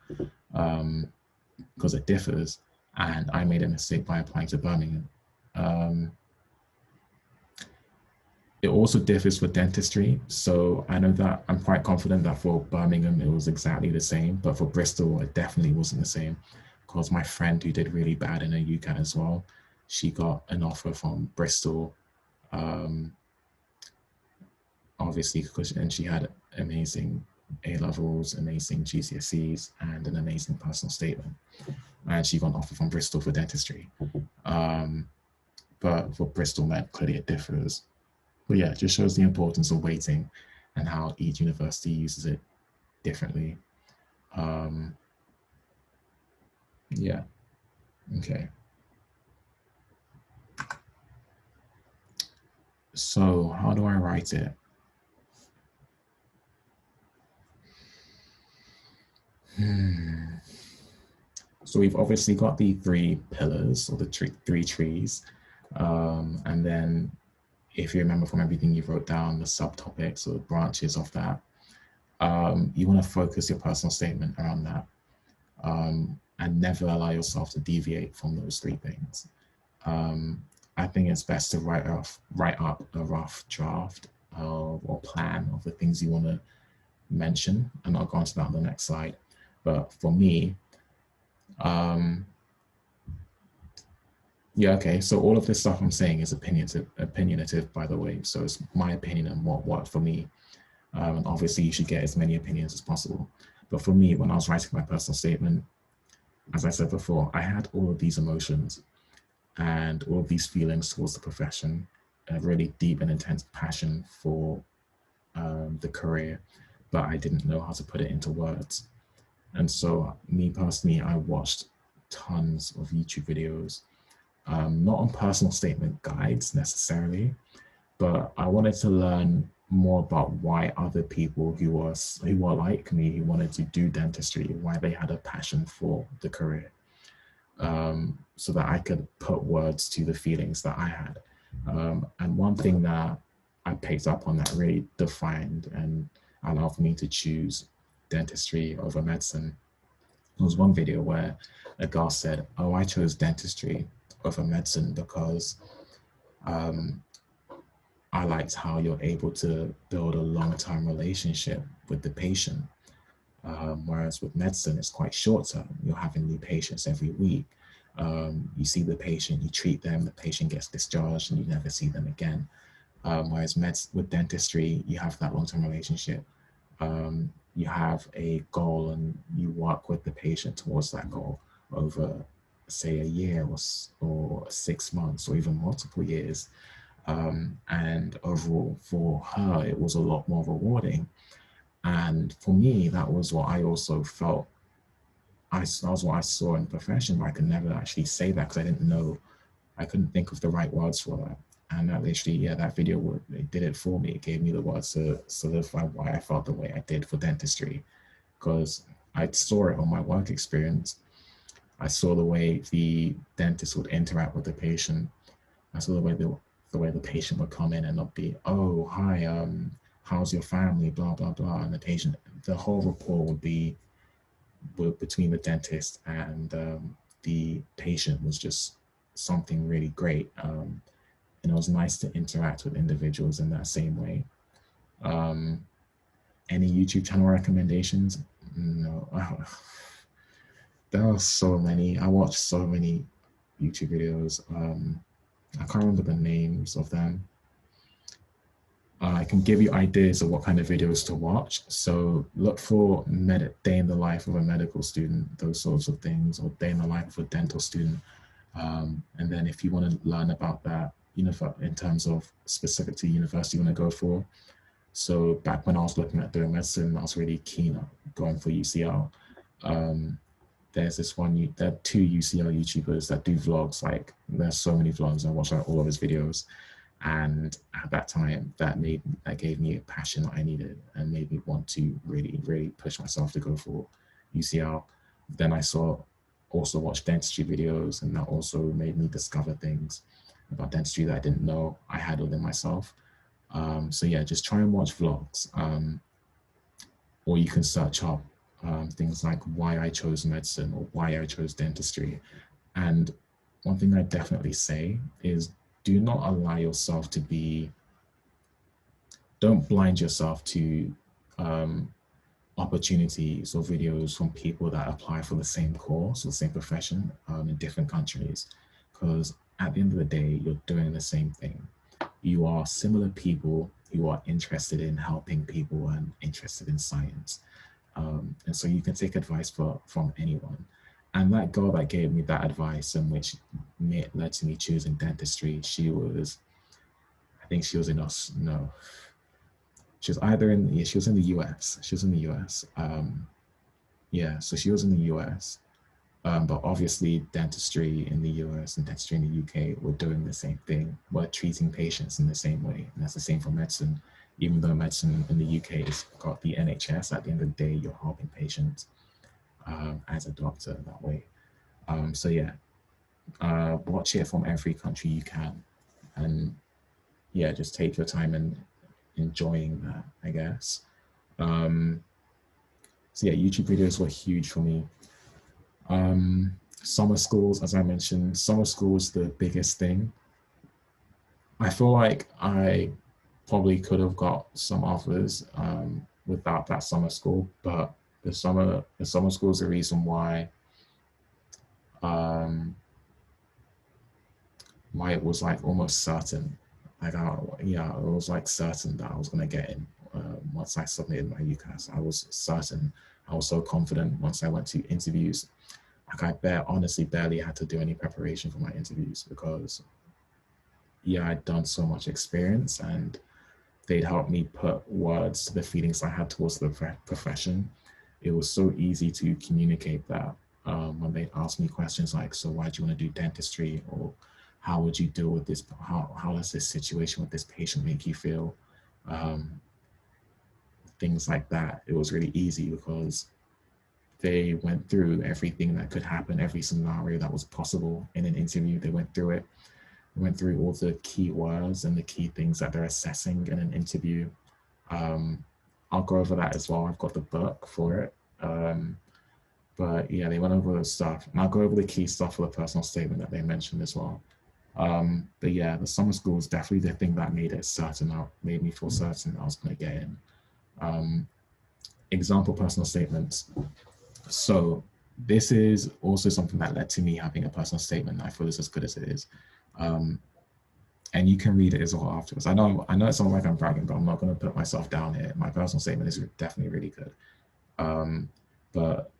Speaker 1: because it differs. And I made a mistake by applying to Birmingham. It also differs for dentistry. So I know that I'm quite confident that for Birmingham, it was exactly the same, but for Bristol, it definitely wasn't the same, because my friend who did really bad in her UCAT as well, she got an offer from Bristol, obviously, and she had amazing A levels, amazing GCSEs, and an amazing personal statement. And she got an offer from Bristol for dentistry. But for Bristol Med, clearly it differs. But yeah, it just shows the importance of weighting and how each university uses it differently. Yeah, okay. So how do I write it? So we've obviously got the 3 pillars, or the three trees. And then if you remember from everything you wrote down, the subtopics or the branches of that, you want to focus your personal statement around that, and never allow yourself to deviate from those 3 things. I think it's best to write up a rough draft or plan of the things you want to mention, and I'll go on to that on the next slide. But for me, yeah, okay, so all of this stuff I'm saying is opinionative, by the way. So it's my opinion and what worked for me. And obviously you should get as many opinions as possible. But for me, when I was writing my personal statement, as I said before, I had all of these emotions and all of these feelings towards the profession, a really deep and intense passion for the career, but I didn't know how to put it into words. And so me personally, I watched tons of YouTube videos, not on personal statement guides necessarily, but I wanted to learn more about why other people who are like me, who wanted to do dentistry, why they had a passion for the career, so that I could put words to the feelings that I had. And one thing that I picked up on that really defined and allowed me to choose dentistry over medicine. There was one video where a girl said, "Oh, I chose dentistry over medicine because I liked how you're able to build a long-term relationship with the patient. Whereas with medicine, it's quite short-term. You're having new patients every week. You see the patient, you treat them, the patient gets discharged, and you never see them again. Whereas with dentistry, you have that long-term relationship. You have a goal and you work with the patient towards that goal over, say, a year or 6 months or even multiple years. And overall for her, it was a lot more rewarding. And for me, that was what I also felt. That was what I saw in the profession, but I could never actually say that because I didn't know, I couldn't think of the right words for that. And that literally, yeah, that video, it did it for me. It gave me the words to solidify why I felt the way I did for dentistry, because I saw it on my work experience. I saw the way the dentist would interact with the patient. I saw the way the patient would come in and not be, "Oh, hi, how's your family, blah, blah, blah." And the patient, the whole rapport would be between the dentist and the patient was just something really great. And it was nice to interact with individuals in that same way. Any YouTube channel recommendations? No. There are so many. I watched so many YouTube videos. I can't remember the names of them. I can give you ideas of what kind of videos to watch. So look for day in the life of a medical student, those sorts of things, or day in the life of a dental student. And then if you want to learn about that, in terms of specific to university you want to go for. So back when I was looking at doing medicine, I was really keen on going for UCL. There's there are 2 UCL YouTubers that do vlogs. Like, there's so many vlogs. I watched all of his videos. And at that time, that gave me a passion that I needed and made me want to really, really push myself to go for UCL. Then I also watched dentistry videos, and that also made me discover things about dentistry that I didn't know I had within myself. So yeah, just try and watch vlogs, or you can search up things like why I chose medicine or why I chose dentistry. And one thing I definitely say is, do not allow yourself to don't blind yourself to opportunities or videos from people that apply for the same course or the same profession in different countries. Because at the end of the day, you're doing the same thing. You are similar people who are interested in helping people and interested in science. And so you can take advice from anyone. And that girl that gave me that advice, and which led to me choosing dentistry, I think she was in us. No, She was either in, yeah, she was in the US. She was in the US. Yeah, so she was in the US. But obviously dentistry in the US and dentistry in the UK were doing the same thing. We're treating patients in the same way. And that's the same for medicine. Even though medicine in the UK has got the NHS, at the end of the day, you're helping patients as a doctor that way. So yeah, watch it from every country you can. And yeah, just take your time and enjoying that, I guess. So yeah, YouTube videos were huge for me. Summer schools, as I mentioned, summer school was the biggest thing. I feel like I probably could have got some offers without that summer school, but the summer school is the reason why it was like almost certain. Like, yeah, it was like certain that I was gonna get in once I submitted my UCAS. I was certain. I was so confident once I went to interviews. Like I honestly barely had to do any preparation for my interviews because yeah, I'd done so much experience and they'd helped me put words to the feelings I had towards the profession. It was so easy to communicate that when they asked me questions like, so why do you want to do dentistry? Or how would you deal with this? How does this situation with this patient make you feel? Things like that. It was really easy because they went through everything that could happen, every scenario that was possible in an interview. They went through it. They went through all the key words and the key things that they're assessing in an interview. I'll go over that as well. I've got the book for it. But yeah, they went over the stuff. And I'll go over the key stuff for the personal statement that they mentioned as well. But yeah, the summer school is definitely the thing that made it certain, made me feel certain I was going to get in. Example personal statements. So this is also something that led to me having a personal statement. I feel is as good as it is. And you can read it as well afterwards. I know it sounds like I'm bragging, but I'm not going to put myself down here. My personal statement is definitely really good. But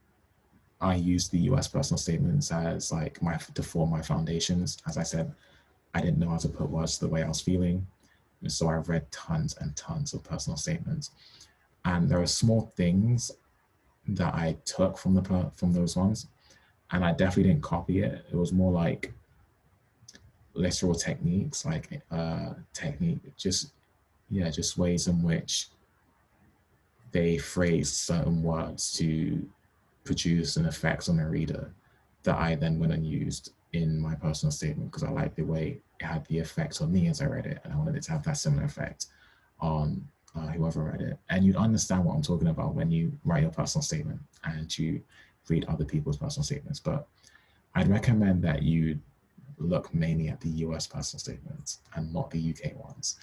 Speaker 1: I use the US personal statements as like to form my foundations. As I said, I didn't know how to put words to the way I was feeling. And so I've read tons and tons of personal statements. And there are small things that I took from those ones. And I definitely didn't copy it. It was more like literal techniques, like just ways in which they phrase certain words to produce an effect on the reader that I then went and used in my personal statement because I liked the way it had the effect on me as I read it, and I wanted it to have that similar effect on whoever read it. And you'd understand what I'm talking about when you write your personal statement and you read other people's personal statements. But I'd recommend that you look mainly at the US personal statements and not the UK ones.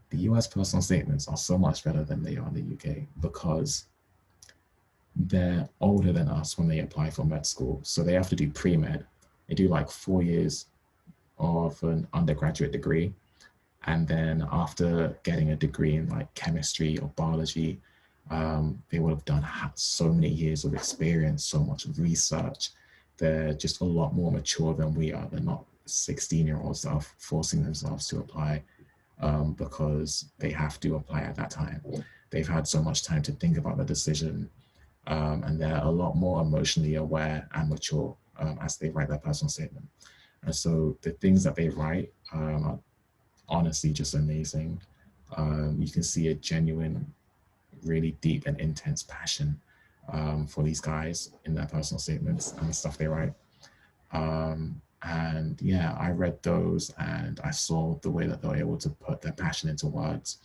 Speaker 1: The US personal statements are so much better than they are in the UK because they're older than us when they apply for med school. So they have to do pre-med. They do like 4 years of an undergraduate degree. And then after getting a degree in like chemistry or biology, they would have done so many years of experience, so much research. They're just a lot more mature than we are. They're not 16-year-olds that are forcing themselves to apply because they have to apply at that time. They've had so much time to think about the decision, and they're a lot more emotionally aware and mature as they write their personal statement. And so the things that they write are honestly just amazing. You can see a genuine, really deep and intense passion for these guys in their personal statements and the stuff they write. And yeah, I read those and I saw the way that they were able to put their passion into words,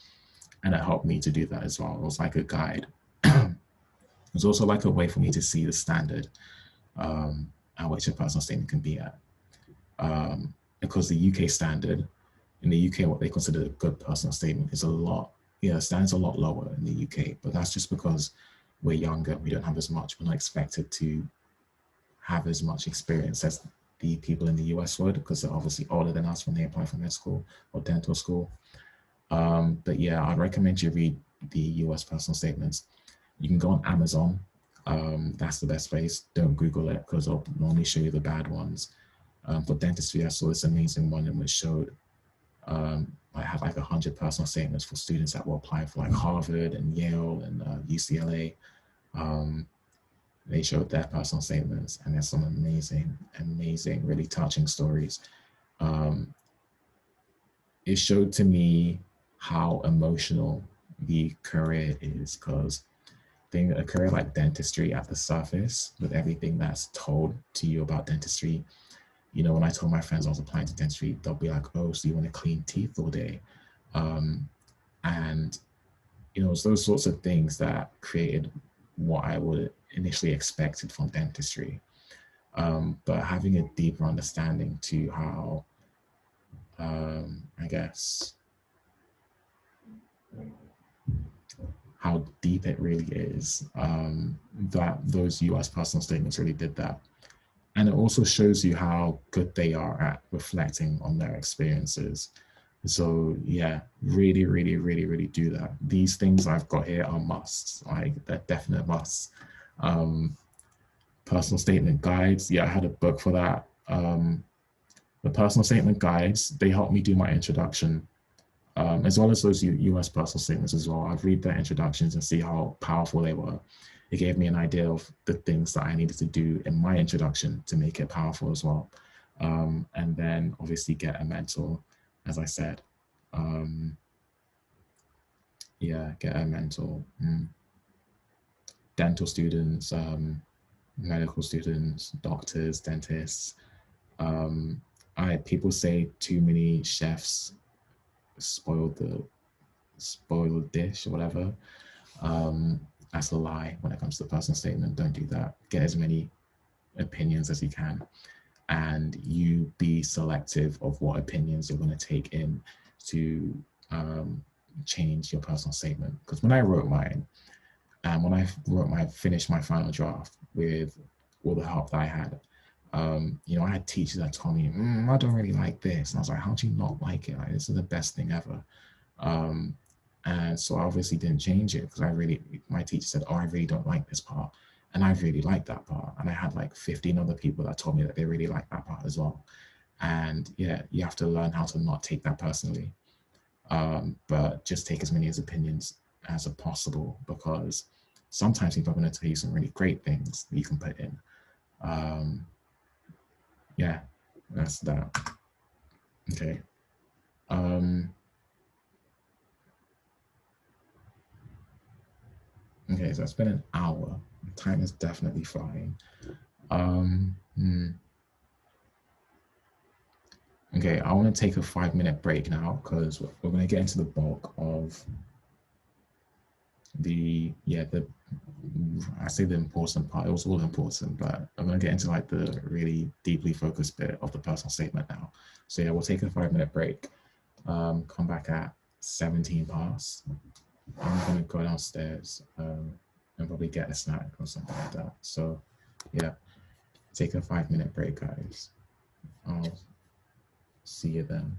Speaker 1: and it helped me to do that as well. It was like a guide. It was also like a way for me to see the standard at which a personal statement can be at. Because the UK standard, in the UK, what they consider a good personal statement is stands a lot lower in the UK, but that's just because we're younger, we don't have as much, we're not expected to have as much experience as the people in the US would, because they're obviously older than us when they apply for med school or dental school. But yeah, I'd recommend you read the US personal statements. You can go on Amazon. That's the best place. Don't Google it because they'll normally show you the bad ones. For dentistry, I saw this amazing one in which showed I had like 100 personal statements for students that were applying for like Harvard and Yale and UCLA. They showed their personal statements, and there's some amazing, amazing, really touching stories. It showed to me how emotional the career is, because a career like dentistry at the surface, with everything that's told to you about dentistry, you know, when I told my friends I was applying to dentistry, they'll be like, oh, so you want to clean teeth all day? And, you know, it's those sorts of things that created what I would initially expected from dentistry. But having a deeper understanding to how, I guess, how deep it really is, that those US personal statements really did that. And it also shows you how good they are at reflecting on their experiences. So yeah, really, really, really, really do that. These things I've got here are musts, like they're definite musts. Personal statement guides, yeah, I had a book for that. The personal statement guides, they helped me do my introduction, as well as those US personal statements as well. I'd read their introductions and see how powerful they were. It gave me an idea of the things that I needed to do in my introduction to make it powerful as well. And then obviously get a mentor, as I said. Yeah, get a mentor. Dental students, medical students, doctors, dentists. People say too many chefs spoil the dish or whatever. That's a lie when it comes to the personal statement. Don't do that. Get as many opinions as you can, and you be selective of what opinions you're going to take in to change your personal statement. Because when I wrote mine, and when I finished my final draft with all the help that I had, you know, I had teachers that told me, I don't really like this. And I was like, how do you not like it? Like, this is the best thing ever. And so I obviously didn't change it, because my teacher said, oh, I really don't like this part. And I really liked that part. And I had like 15 other people that told me that they really liked that part as well. And yeah, you have to learn how to not take that personally, but just take as many as opinions as possible, because sometimes people are going to tell you some really great things that you can put in. Yeah, that's that. Okay. Okay, so it's been an hour. Time is definitely flying. Okay, I want to take a 5-minute break now, because we're going to get into the bulk of I say the important part. It was all important, but I'm going to get into like the really deeply focused bit of the personal statement now. So yeah, we'll take a 5-minute break. Come back at 17 past. I'm going to go downstairs and probably get a snack or something like that. So yeah, take a 5-minute break, guys. I'll see you then.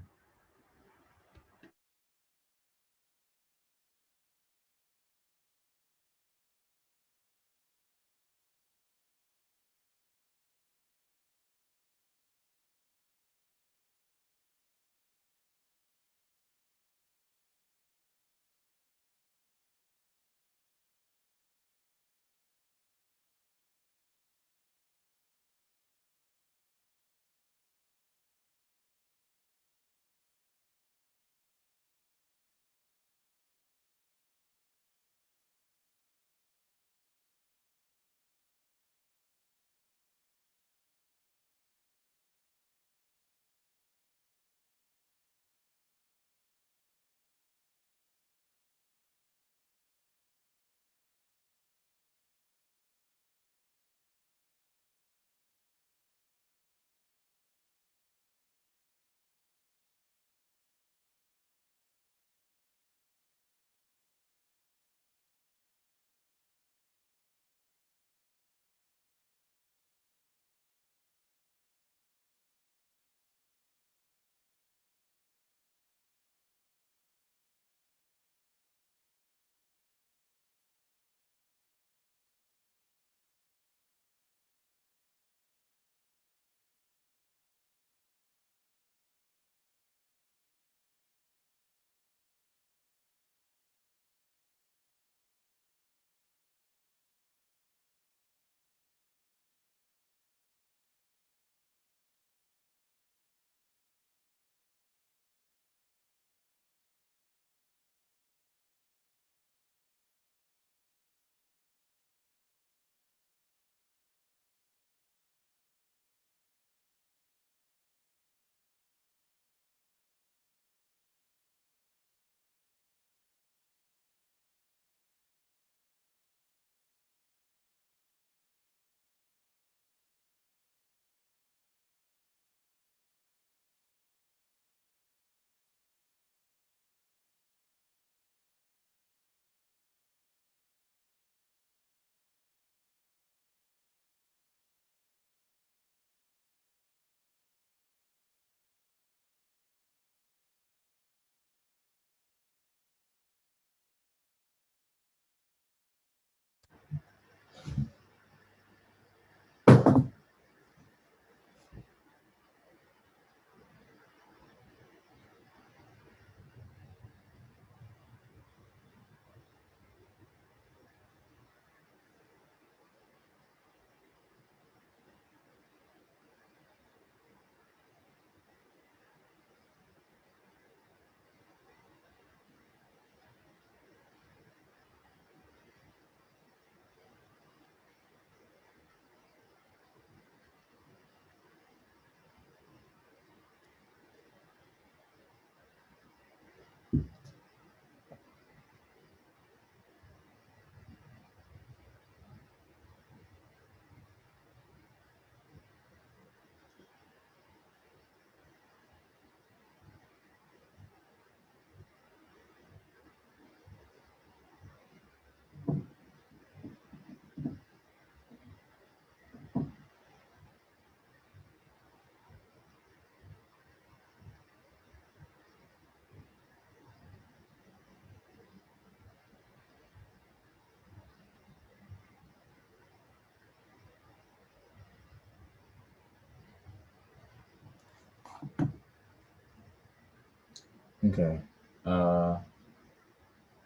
Speaker 1: Okay. Uh,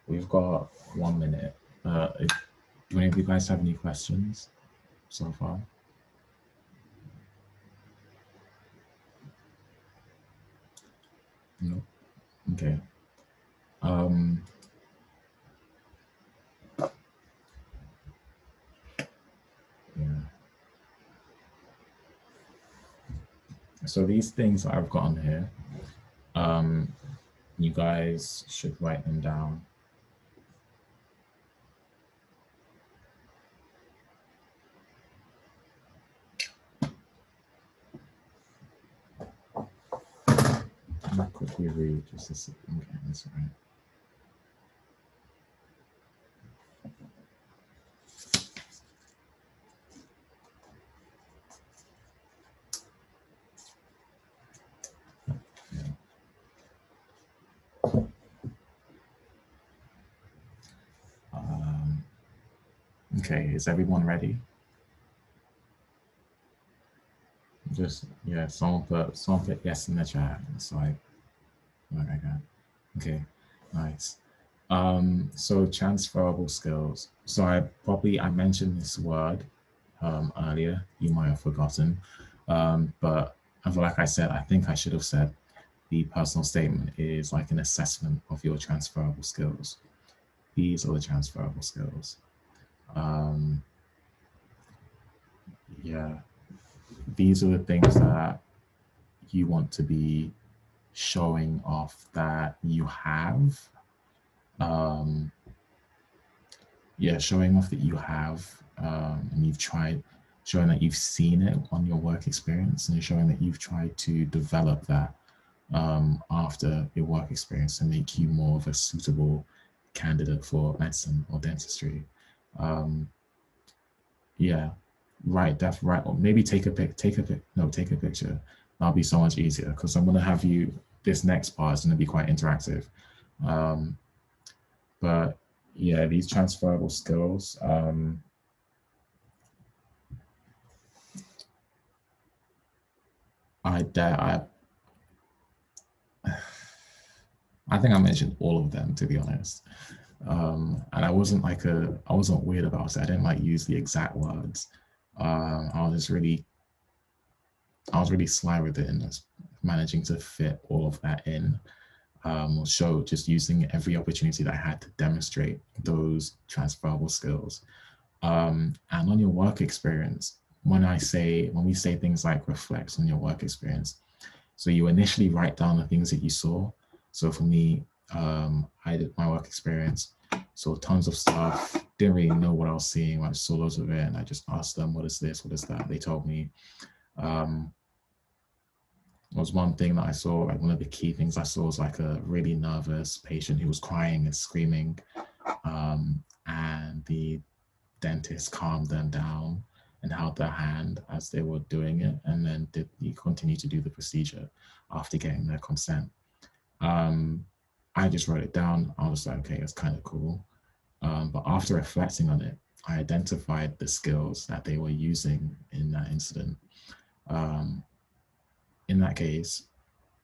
Speaker 1: we've got 1 minute. Do any of you guys have any questions so far? No. Okay. Um, yeah. So these things that I've got on here, you guys should write them down. Let me quickly read just a second. Okay, that's all right. Okay, is everyone ready? Just, yeah, someone put yes in the chat. So I got. Okay, nice. So transferable skills. So I mentioned this word earlier. You might have forgotten, but like I said, I think I should have said the personal statement is like an assessment of your transferable skills. These are the transferable skills. Yeah, these are the things that you want to be showing off that you have. Yeah, showing off that you have, and you've tried, showing that you've seen it on your work experience, and showing that you've tried to develop that after your work experience to make you more of a suitable candidate for medicine or dentistry. Yeah, right. That's right. Or maybe take a picture. That'll be so much easier because I'm gonna have you. This next part is gonna be quite interactive. But yeah, these transferable skills. I think I mentioned all of them, to be honest. And I wasn't weird about it. I didn't like use the exact words. I was really sly with it and just managing to fit all of that in. Show just using every opportunity that I had to demonstrate those transferable skills. And on your work experience, when we say things like reflect on your work experience, so you initially write down the things that you saw. So for me, I did my work experience, saw tons of stuff, didn't really know what I was seeing. I saw loads of it and I just asked them, what is this? What is that? They told me. Was one thing that I saw, like one of the key things I saw was like a really nervous patient who was crying and screaming. And the dentist calmed them down and held their hand as they were doing it, and then continue to do the procedure after getting their consent. I just wrote it down. I was like, okay, that's kind of cool. But after reflecting on it, I identified the skills that they were using in that incident. In that case,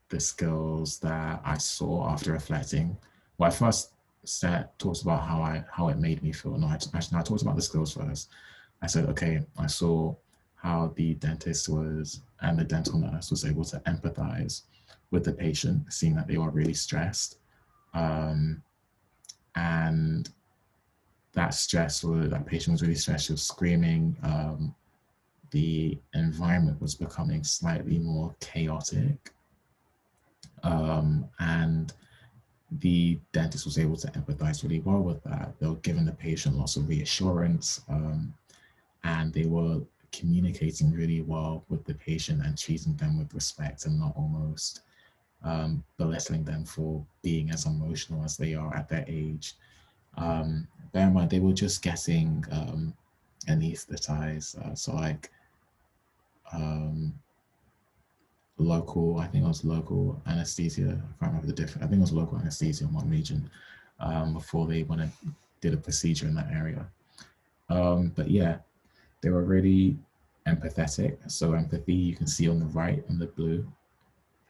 Speaker 1: the skills that I saw after reflecting, well, I first talked about how it made me feel. No, I talked about the skills first. I said, okay, I saw how the dentist and the dental nurse was able to empathize with the patient, seeing that they were really stressed. And that patient was really stressed, she was screaming. The environment was becoming slightly more chaotic. And the dentist was able to empathize really well with that. They were giving the patient lots of reassurance, and they were communicating really well with the patient and treating them with respect and not almost belittling them for being as emotional as they are at their age. Bear in mind, they were just getting anesthetized. So like local, I think it was local anesthesia. I can't remember the difference. I think it was local anesthesia in one region before they went and did a procedure in that area. But yeah, they were really empathetic. So empathy, you can see on the right in the blue.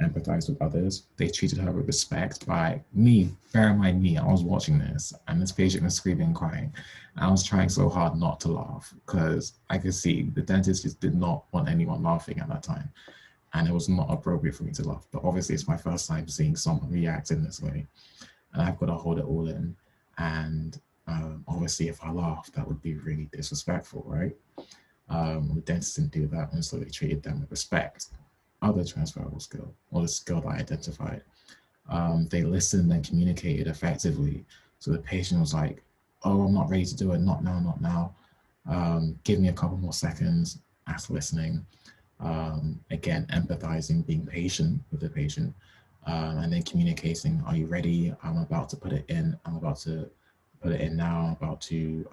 Speaker 1: empathize with others. They treated her with respect. By me, bear in mind me, I was watching this and this patient was screaming and crying. I was trying so hard not to laugh because I could see the dentist just did not want anyone laughing at that time. And it was not appropriate for me to laugh. But obviously it's my first time seeing someone react in this way. And I've got to hold it all in. And obviously if I laugh, that would be really disrespectful, right? The dentist didn't do that, and so they treated them with respect. Other transferable skill, or the skill that I identified, they listened and communicated effectively. So the patient was like, oh, I'm not ready to do it, not now, not now. Give me a couple more seconds, after listening. Again, empathizing, being patient with the patient, and then communicating, are you ready? I'm about to put it in, I'm about to put it in now, I'm about to,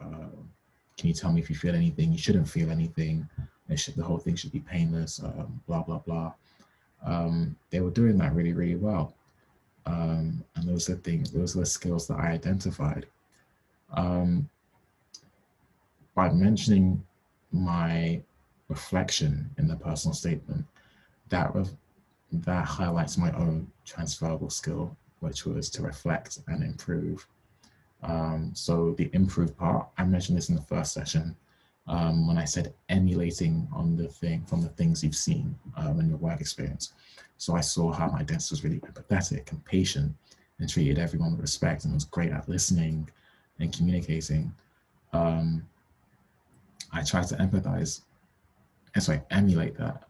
Speaker 1: can you tell me if you feel anything? You shouldn't feel anything. The whole thing should be painless, blah, blah, blah. They were doing that really, really well. And those are things, those are the skills that I identified. By mentioning my reflection in the personal statement, that highlights my own transferable skill, which was to reflect and improve. So the improve part, I mentioned this in the first session, when I said emulating on the thing from the things you've seen in your work experience. So I saw how my dentist was really empathetic and patient and treated everyone with respect and was great at listening and communicating. I tried to emulate that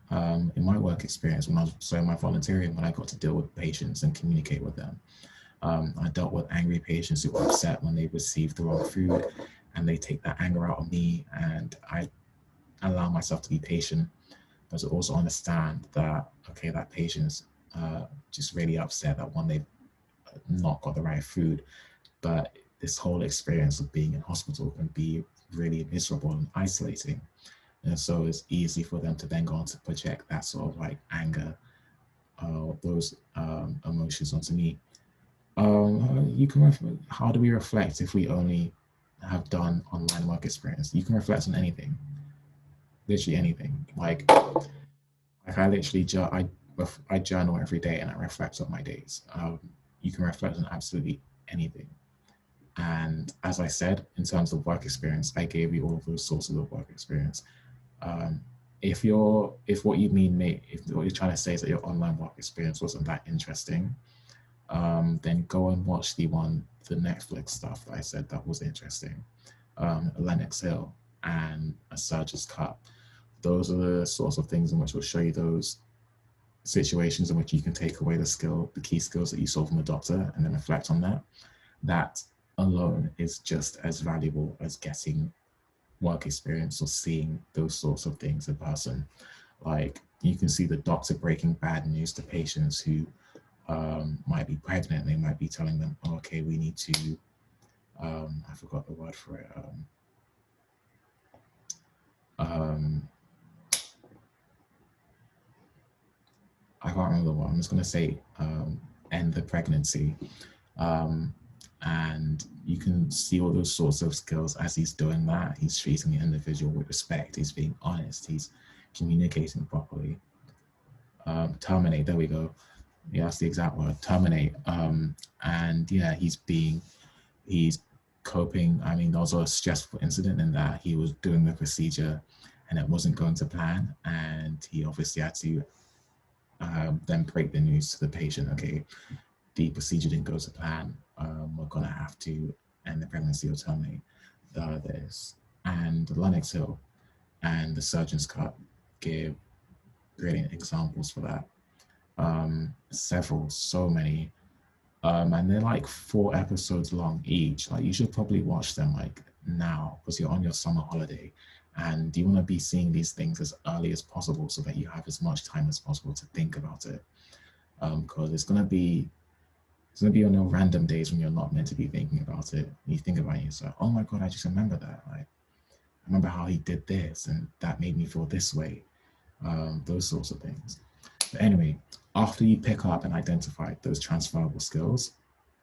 Speaker 1: in my work experience when I was my volunteering, when I got to deal with patients and communicate with them. I dealt with angry patients who were upset when they received the wrong food, and they take that anger out on me, and I allow myself to be patient, but to also understand that, okay, that patient's just really upset that one, they've not got the right food, but this whole experience of being in hospital can be really miserable and isolating. And so it's easy for them to then go on to project that sort of like anger, those emotions onto me. How do we reflect if we only have done online work experience? You can reflect on anything, literally anything. Like I literally, I journal every day and I reflect on my days. You can reflect on absolutely anything. And as I said, in terms of work experience, I gave you all of those sources of work experience. If what you're trying to say is that your online work experience wasn't that interesting, then go and watch the Netflix stuff that I said that was interesting. Lennox Hill and A Surgeon's Cut. Those are the sorts of things in which will show you those situations in which you can take away the key skills that you saw from the doctor and then reflect on that. That alone is just as valuable as getting work experience or seeing those sorts of things in person. Like you can see the doctor breaking bad news to patients who might be pregnant. They might be telling them, oh, okay, we need to, I forgot the word for it. I can't remember the word. I'm just going to say end the pregnancy. And you can see all those sorts of skills as he's doing that. He's treating the individual with respect. He's being honest. He's communicating properly. Terminate, there we go. Yeah, that's the exact word, terminate. And yeah, he's coping. I mean, there was a stressful incident in that he was doing the procedure and it wasn't going to plan. And he obviously had to then break the news to the patient, okay, the procedure didn't go to plan. We're gonna have to end the pregnancy or terminate this. And Lennox Hill and The Surgeon's Cut give brilliant examples for that. So many. And they're like 4 episodes long each. Like you should probably watch them like now because you're on your summer holiday and you want to be seeing these things as early as possible so that you have as much time as possible to think about it. Because it's gonna be on no random days when you're not meant to be thinking about it. You think about it, it's like, oh my God, I just remember that. Like, I remember how he did this and that made me feel this way. Those sorts of things. But anyway, after you pick up and identify those transferable skills,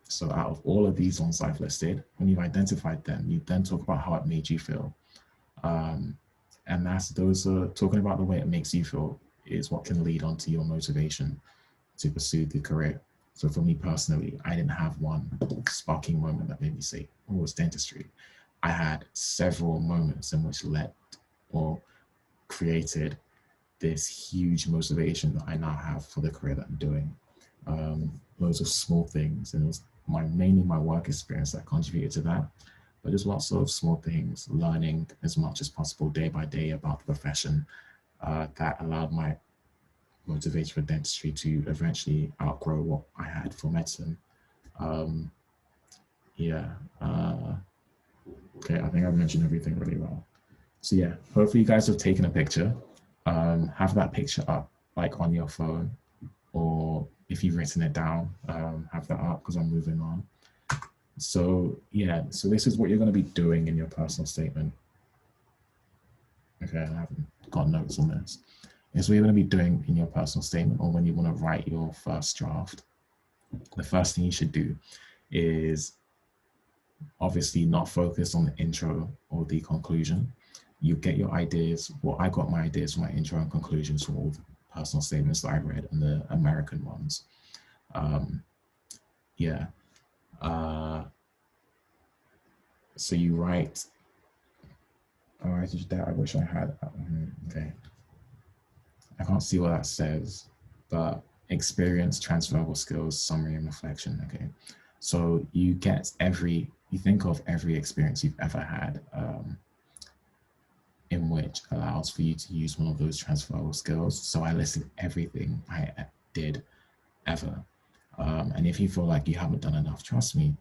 Speaker 1: so out of all of these ones I've listed, when you've identified them, you then talk about how it made you feel. And those are talking about the way it makes you feel is what can lead on to your motivation to pursue the career. So for me personally, I didn't have one sparking moment that made me say, oh, it's dentistry. I had several moments in which led or created this huge motivation that I now have for the career that I'm doing. Loads of small things, and it was mainly my work experience that contributed to that. But there's lots of small things, learning as much as possible day by day about the profession that allowed my motivation for dentistry to eventually outgrow what I had for medicine. Um, yeah. Okay, I think I've mentioned everything really well. So yeah, hopefully you guys have taken a picture. Have that picture up like on your phone, or if you've written it down, have that up because I'm moving on. So yeah, so this is what you're going to be doing in your personal statement. Okay, I haven't got notes on this. Is what you're going to be doing in your personal statement, or when you want to write your first draft. The first thing you should do is obviously not focus on the intro or the conclusion. You get your ideas. Well, I got my ideas from my intro and conclusions from all the personal statements that I read and the American ones. Yeah. So you write, oh, I did that. I wish I had. Okay. I can't see what that says, but experience, transferable skills, summary, and reflection. Okay. So you think of every experience you've ever had in which allows for you to use one of those transferable skills. So I listed everything I did ever. And if you feel like you haven't done enough, trust me,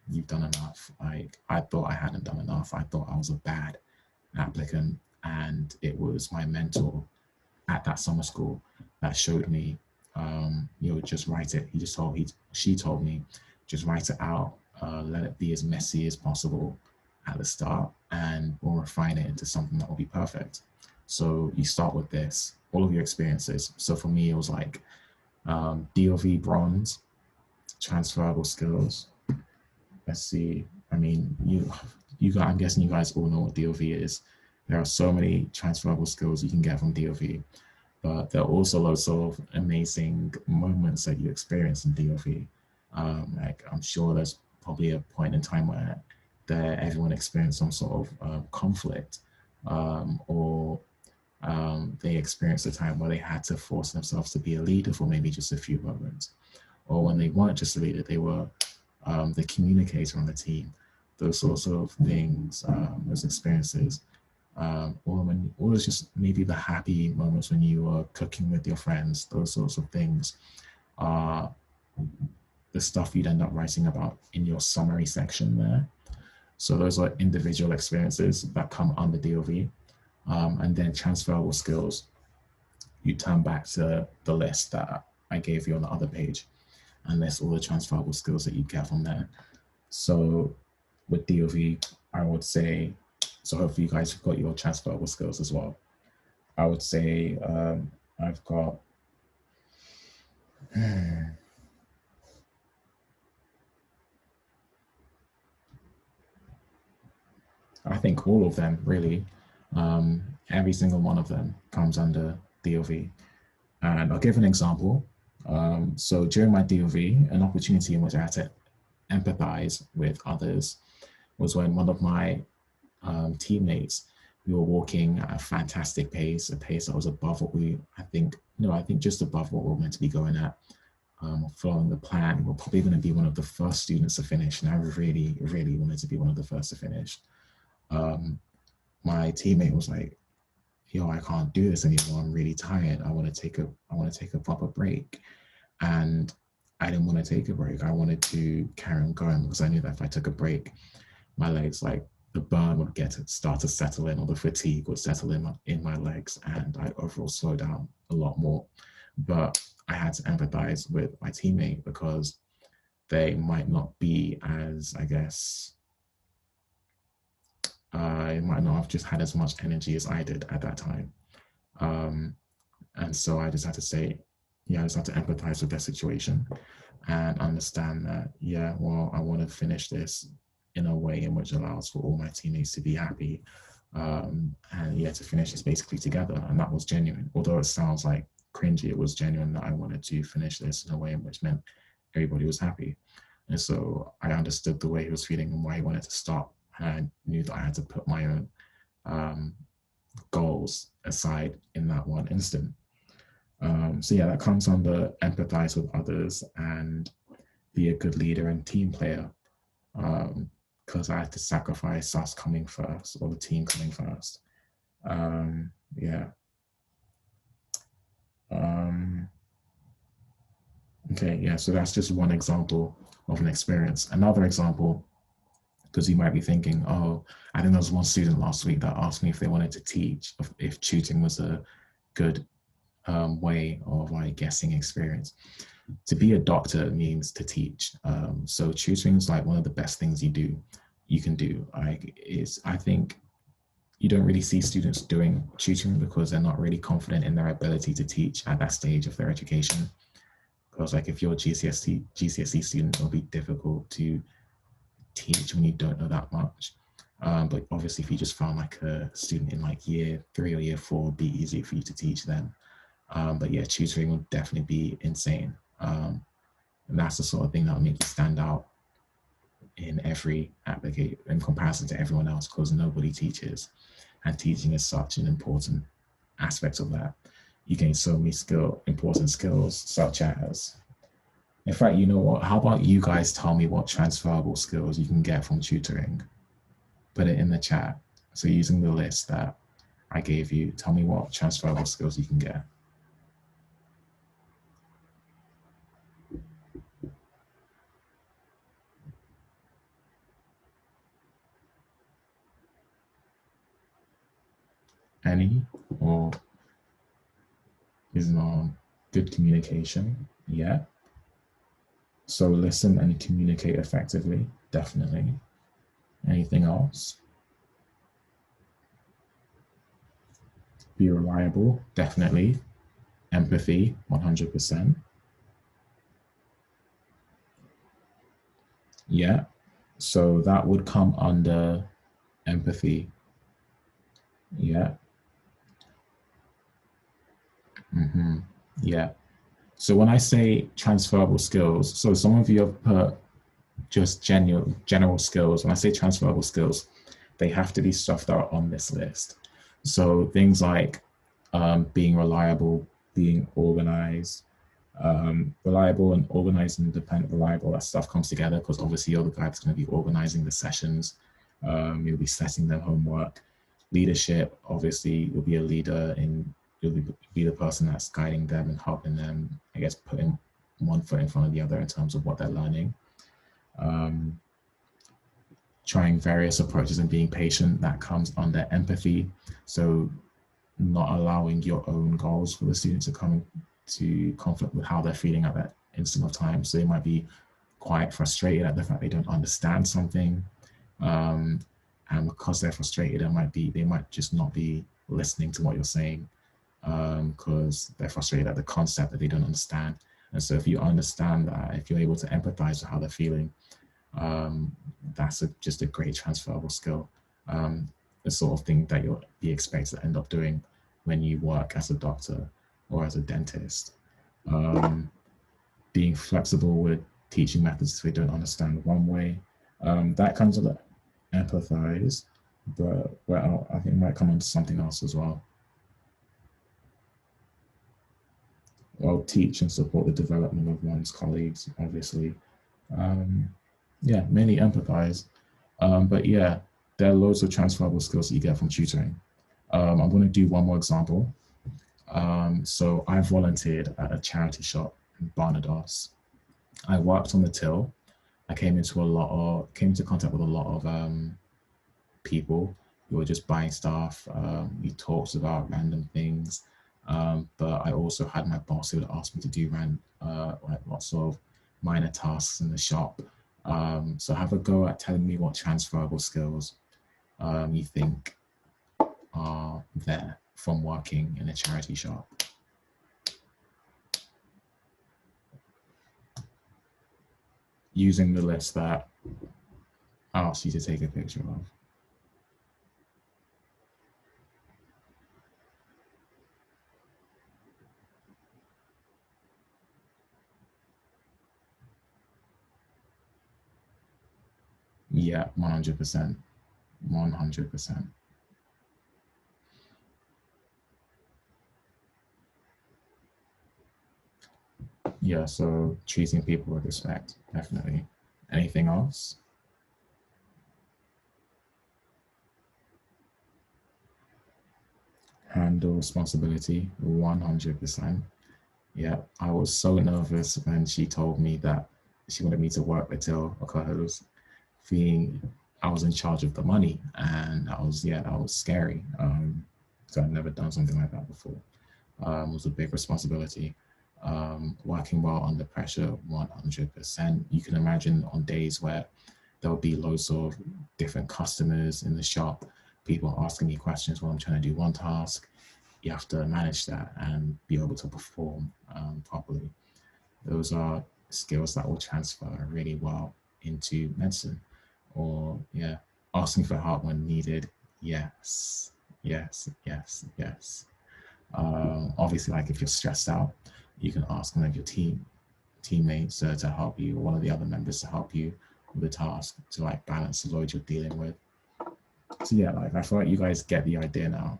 Speaker 1: you've done enough. Like, I thought I hadn't done enough. I thought I was a bad applicant, and it was my mentor at that summer school that showed me, just write it. She told me, just write it out. Let it be as messy as possible at the start, and we'll refine it into something that will be perfect. So you start with this, all of your experiences. So for me, it was like DOV bronze, transferable skills. Let's see. I mean, I'm guessing you guys all know what DOV is. There are so many transferable skills you can get from DOV, but there are also lots of amazing moments that you experience in DOV. Like, I'm sure there's probably a point in time where everyone experienced some sort of conflict, or they experienced a time where they had to force themselves to be a leader for maybe just a few moments, or when they weren't just a leader, they were the communicator on the team. Those sorts of things, those experiences, or it's just maybe the happy moments when you are cooking with your friends. Those sorts of things are the stuff you'd end up writing about in your summary section there. So those are individual experiences that come under DOV. And then transferable skills, you turn back to the list that I gave you on the other page, and list all the transferable skills that you get from there. So with DOV, I would say, so hopefully you guys have got your transferable skills as well. I would say I've got, I think all of them really. Every single one of them comes under DOV. And I'll give an example. So during my DOV, an opportunity in which I had to empathize with others was when one of my teammates, we were walking at a fantastic pace, a pace that was above what I think just above what we were meant to be going at. Following the plan, we're probably going to be one of the first students to finish, and I really, really wanted to be one of the first to finish. My teammate was like, yo, I can't do this anymore. I'm really tired. I want to take a proper break. And I didn't want to take a break. I wanted to carry on going because I knew that if I took a break, my legs, like the burn would start to settle in, or the fatigue would settle in my legs, and I'd overall slow down a lot more. But I had to empathize with my teammate because they might not be as, I guess, I might not have just had as much energy as I did at that time. And so I just had to say, I just had to empathize with their situation and understand that, I want to finish this in a way in which allows for all my teammates to be happy, and to finish this basically together. And that was genuine. Although it sounds like cringy. It was genuine that I wanted to finish this in a way in which meant everybody was happy. And so I understood the way he was feeling and why he wanted to stop. And I knew that I had to put my own goals aside in that one instant. So yeah, that comes under empathize with others and be a good leader and team player. Because I had to sacrifice us coming first, or the team coming first. Yeah. Okay, yeah, so that's just one example of an experience. Another example, because you might be thinking, oh, I think there was one student last week that asked me if they wanted to teach, if tutoring was a good way of like guessing experience. To be a doctor means to teach. So tutoring is like one of the best things you can do. I think you don't really see students doing tutoring because they're not really confident in their ability to teach at that stage of their education. Because like if you're a GCSE student, it'll be difficult to teach when you don't know that much. But obviously if you just found like a student in like year 3 or year 4, it'd be easier for you to teach them. But yeah, tutoring would definitely be insane. And that's the sort of thing that will make you stand out in every application in comparison to everyone else, because nobody teaches. And teaching is such an important aspect of that. You gain so many important skills, such as, in fact, you know what? How about you guys tell me what transferable skills you can get from tutoring? Put it in the chat. So using the list that I gave you, tell me what transferable skills you can get. Any? Or is not good communication? Yeah. So listen and communicate effectively, definitely. Anything else? Be reliable, definitely. Empathy, 100%. Yeah. So that would come under empathy. Yeah. Yeah. So when I say transferable skills, so some of you have put just general skills. When I say transferable skills, they have to be stuff that are on this list. So things like being reliable, being organized, reliable and organized and independent, reliable, that stuff comes together because obviously you're the guy that's going to be organizing the sessions. You'll be setting their homework. Leadership, obviously you'll be a leader and you'll be the person that's guiding them and helping them, I guess, putting one foot in front of the other in terms of what they're learning. Trying various approaches and being patient, that comes under empathy. So not allowing your own goals for the students to come to conflict with how they're feeling at that instant of time. So they might be quite frustrated at the fact they don't understand something. And because they're frustrated, they might just not be listening to what you're saying because they're frustrated at the concept that they don't understand. And so if you understand that, if you're able to empathize with how they're feeling, that's just a great transferable skill. The sort of thing that you'll be expected to end up doing when you work as a doctor or as a dentist. Being flexible with teaching methods if they don't understand one way. That comes with empathize, but well, I think it might come onto something else as well. Well, teach and support the development of one's colleagues, obviously. Yeah, mainly empathize. But yeah, there are loads of transferable skills that you get from tutoring. I'm going to do one more example. So I volunteered at a charity shop in Barnados. I worked on the till. I came into contact with a lot of people who were just buying stuff. We talked about random things. But I also had my boss who would ask me to do like lots of minor tasks in the shop. So have a go at telling me what transferable skills you think are there from working in a charity shop. Using the list that I asked you to take a picture of. Yeah, 100%. 100%. Yeah, so treating people with respect, definitely. Anything else? Handle responsibility, 100%. Yeah, I was so nervous when she told me that she wanted me to work until because being I was in charge of the money, and that was scary. So I'd never done something like that before. It was a big responsibility. Working well under pressure, 100%. You can imagine on days where there'll be loads of different customers in the shop, people asking me questions while I'm trying to do one task. You have to manage that and be able to perform properly. Those are skills that will transfer really well into medicine. Or, yeah, asking for help when needed. Yes, yes, yes, yes. Obviously, like if you're stressed out, you can ask one of your teammates to help you, or one of the other members to help you with the task to like balance the load you're dealing with. So yeah, like I feel like you guys get the idea now,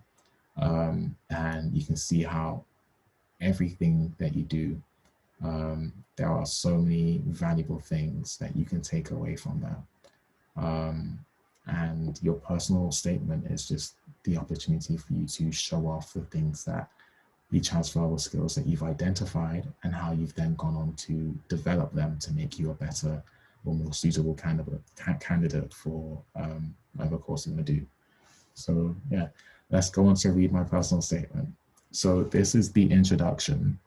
Speaker 1: and you can see how everything that you do, there are so many valuable things that you can take away from that. And your personal statement is just the opportunity for you to show off the things that the transferable skills that you've identified and how you've then gone on to develop them to make you a better or more suitable candidate for whatever course you want to do. So yeah, let's go on to read my personal statement. So this is the introduction.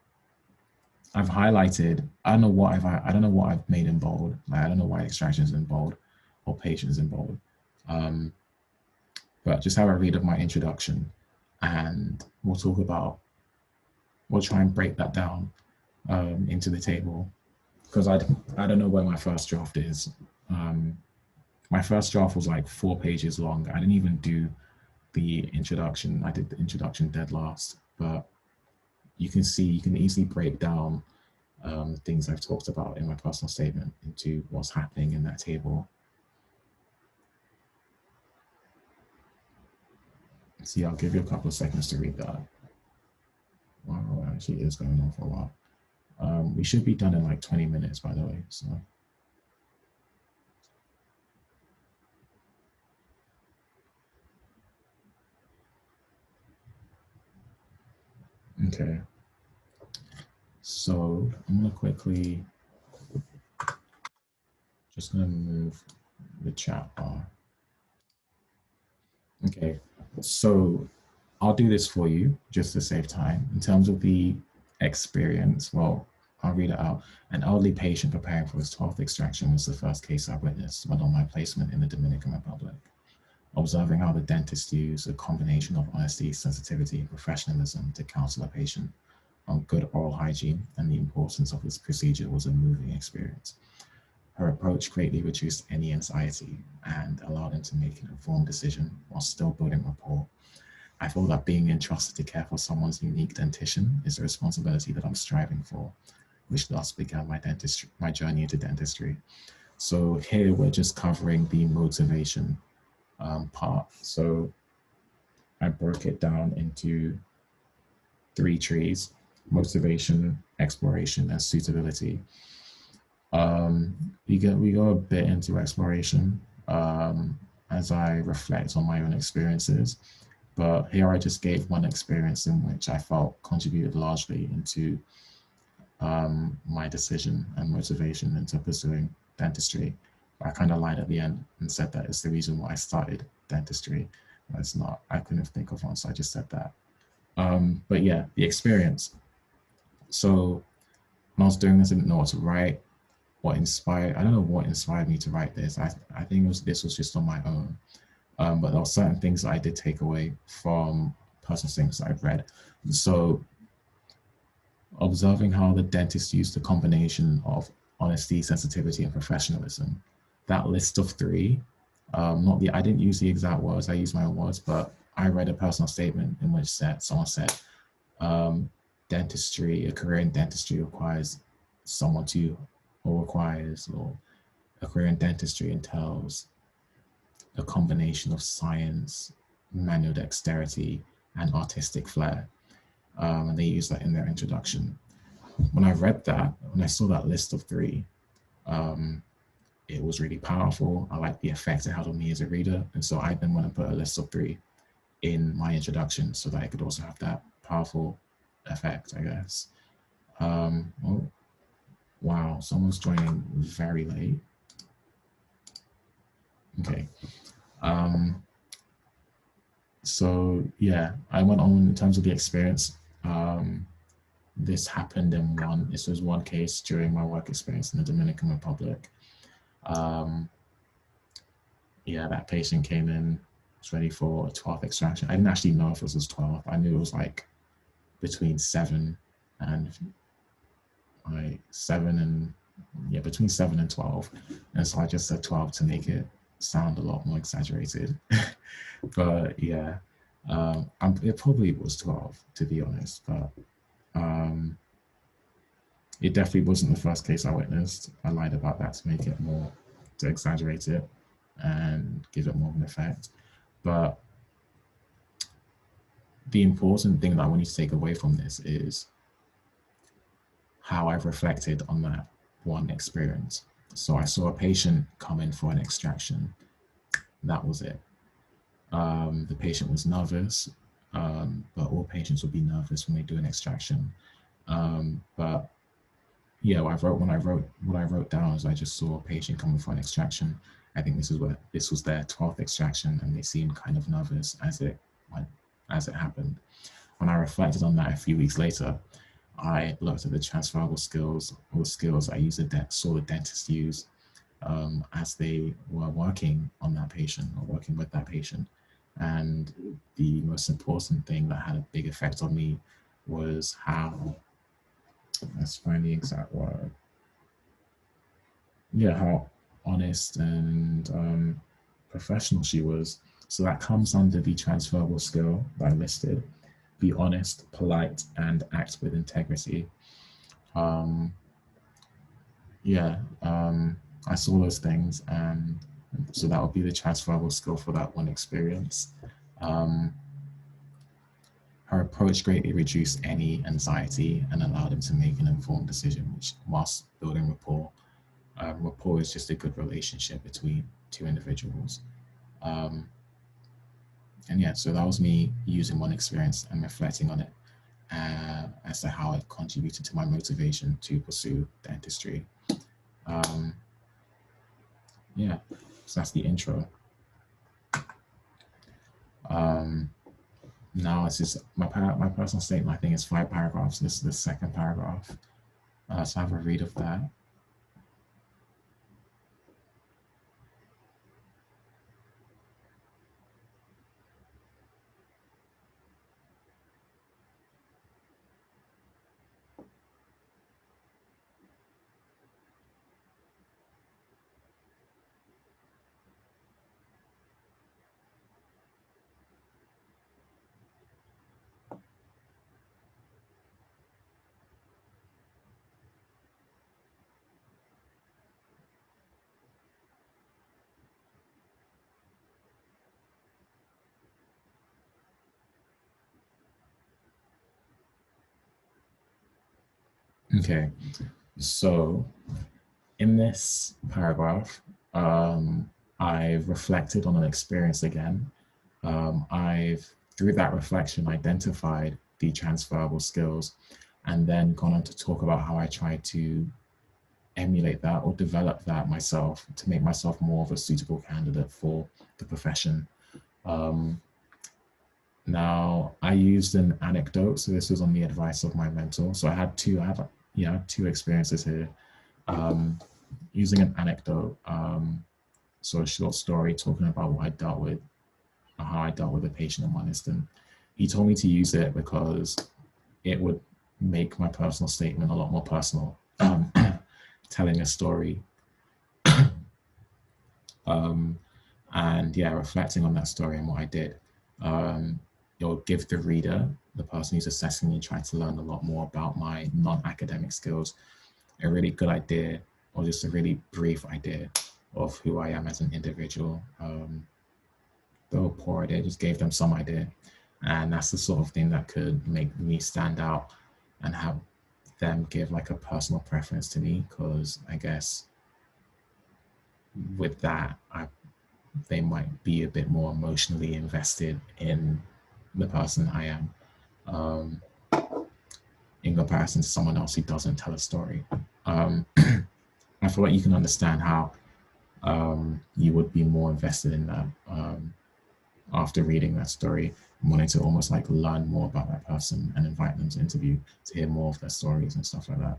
Speaker 1: I've highlighted, I don't know what I've made in bold. Like, I don't know why extraction is in bold or patience in bold. But just have a read of my introduction, and we'll try and break that down into the table, because I don't know where my first draft is. My first draft was like 4 pages long. I didn't even do the introduction. I did the introduction dead last, but you can easily break down things I've talked about in my personal statement into what's happening in that table. See, I'll give you a couple of seconds to read that. Wow, actually is going on for a while. We should be done in like 20 minutes, by the way. So. Okay. So I'm gonna quickly just gonna move the chat bar. Okay, so I'll do this for you just to save time. In terms of the experience, well, I'll read it out. An elderly patient preparing for his 12th extraction was the first case I witnessed when on my placement in the Dominican Republic. Observing how the dentist used a combination of honesty, sensitivity, and professionalism to counsel a patient on good oral hygiene and the importance of this procedure was a moving experience. Her approach greatly reduced any anxiety and allowed him to make an informed decision while still building rapport. I feel that being entrusted to care for someone's unique dentition is a responsibility that I'm striving for, which thus began my journey into dentistry. So here we're just covering the motivation part. So I broke it down into 3 trees: motivation, exploration, and suitability. We go a bit into exploration as I reflect on my own experiences, but here I just gave one experience in which I felt contributed largely into my decision and motivation into pursuing dentistry. I kind of lied at the end and said that it's the reason why I started dentistry. It's not. I couldn't think of one, so I just said that. But yeah, the experience. So when I was doing this, I didn't know what to write. I don't know what inspired me to write this. I think this was just on my own. But there were certain things that I did take away from personal statements that I've read. So observing how the dentist used a combination of honesty, sensitivity, and professionalism. That list of 3, I didn't use the exact words, I used my own words, but I read a personal statement in which someone said, a career in dentistry requires a career in dentistry entails a combination of science, manual dexterity, and artistic flair. And they use that in their introduction. When I read that, when I saw that list of three, it was really powerful. I liked the effect it had on me as a reader. And so I then want to put a list of three in my introduction so that I could also have that powerful effect, I guess. Oh, wow, someone's joining very late. Okay. So yeah, I went on in terms of the experience. This happened in this was one case during my work experience in the Dominican Republic. Yeah, that patient came in, was ready for a 12th extraction. I didn't actually know if it was 12. I knew it was like between 7 and between 7 and 12. And so I just said 12 to make it sound a lot more exaggerated. But yeah, it probably was 12 to be honest, but it definitely wasn't the first case I witnessed. I lied about that to make it more, to exaggerate it and give it more of an effect. But the important thing that I want you to take away from this is how I've reflected on that one experience. So I saw a patient come in for an extraction. That was it. The patient was nervous, but all patients will be nervous when they do an extraction. But yeah, what I wrote down is I just saw a patient coming for an extraction. I think this was their 12th extraction, and they seemed kind of nervous as it happened. When I reflected on that a few weeks later, I looked at the transferable skills, or the skills I saw the dentist use as they were working on that patient or working with that patient. And the most important thing that had a big effect on me was how, let's find the exact word. Yeah, how honest and professional she was. So that comes under the transferable skill that I listed. Be honest, polite, and act with integrity. I saw those things, and so that would be the transferable skill for that one experience. Her approach greatly reduced any anxiety and allowed him to make an informed decision, which, whilst building rapport, rapport is just a good relationship between two individuals. And yeah, so that was me using one experience and reflecting on it as to how it contributed to my motivation to pursue dentistry. Yeah, so that's the intro. Now it's just my personal statement. I think it's 5 paragraphs. This is the second paragraph. So have a read of that. Okay, so in this paragraph, I've reflected on an experience again. Through that reflection, identified the transferable skills and then gone on to talk about how I try to emulate that or develop that myself to make myself more of a suitable candidate for the profession. Now, I used an anecdote. So this was on the advice of my mentor. So I had two experiences here. Using an anecdote, so a short story talking about what I dealt with, or how I dealt with a patient in Moniston. He told me to use it because it would make my personal statement a lot more personal, telling a story. And yeah, reflecting on that story and what I did. It will give the reader, the person who's assessing me, trying to learn a lot more about my non-academic skills, a really good idea, or just a really brief idea of who I am as an individual. though poor idea, just gave them some idea. And that's the sort of thing that could make me stand out and have them give like a personal preference to me, because I guess with that, they might be a bit more emotionally invested in the person I am, in comparison to someone else who doesn't tell a story. I feel like you can understand how you would be more invested in that after reading that story, wanting to almost like learn more about that person and invite them to interview to hear more of their stories and stuff like that.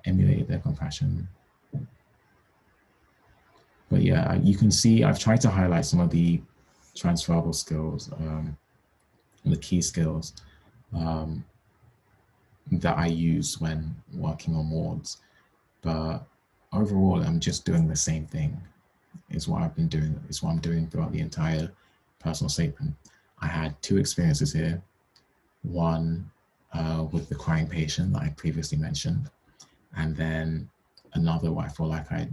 Speaker 1: Emulate their compassion. But yeah, you can see I've tried to highlight some of the transferable skills, the key skills that I use when working on wards. But overall, I'm just doing the same thing. Is what I've been doing. Is what I'm doing throughout the entire personal statement. I had 2 experiences here. One with the crying patient that I previously mentioned, and then another where I feel like I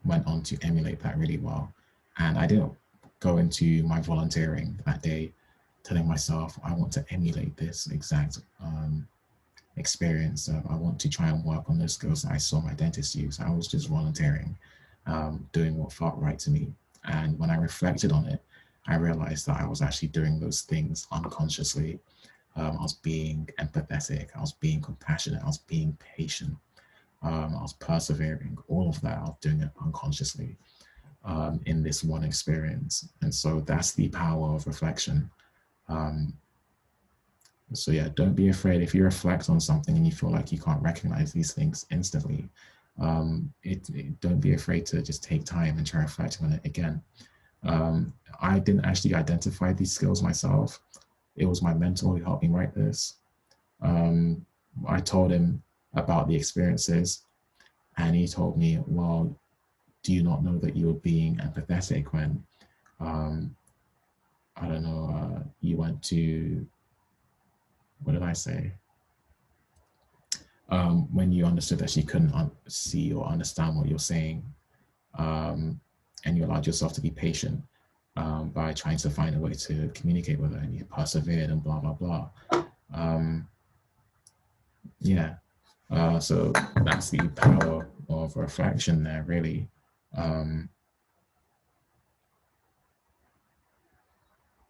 Speaker 1: went on to emulate that really well. And I didn't go into my volunteering that day telling myself I want to emulate this exact experience. I want to try and work on those skills that I saw my dentist use. I was just volunteering, doing what felt right to me. And when I reflected on it, I realized that I was actually doing those things unconsciously. I was being empathetic, I was being compassionate, I was being patient, I was persevering, all of that, I was doing it unconsciously in this one experience. And so that's the power of reflection. So yeah, don't be afraid if you reflect on something and you feel like you can't recognize these things instantly. Don't be afraid to just take time and try reflecting on it again. I didn't actually identify these skills myself. It was my mentor who helped me write this. I told him about the experiences and he told me, well, do you not know that you were being empathetic when, I don't know, you went to, what did I say? When you understood that she couldn't see or understand what you're saying, and you allowed yourself to be patient by trying to find a way to communicate with her, and you persevered and blah, blah, blah. Yeah, so that's the power of reflection there, really.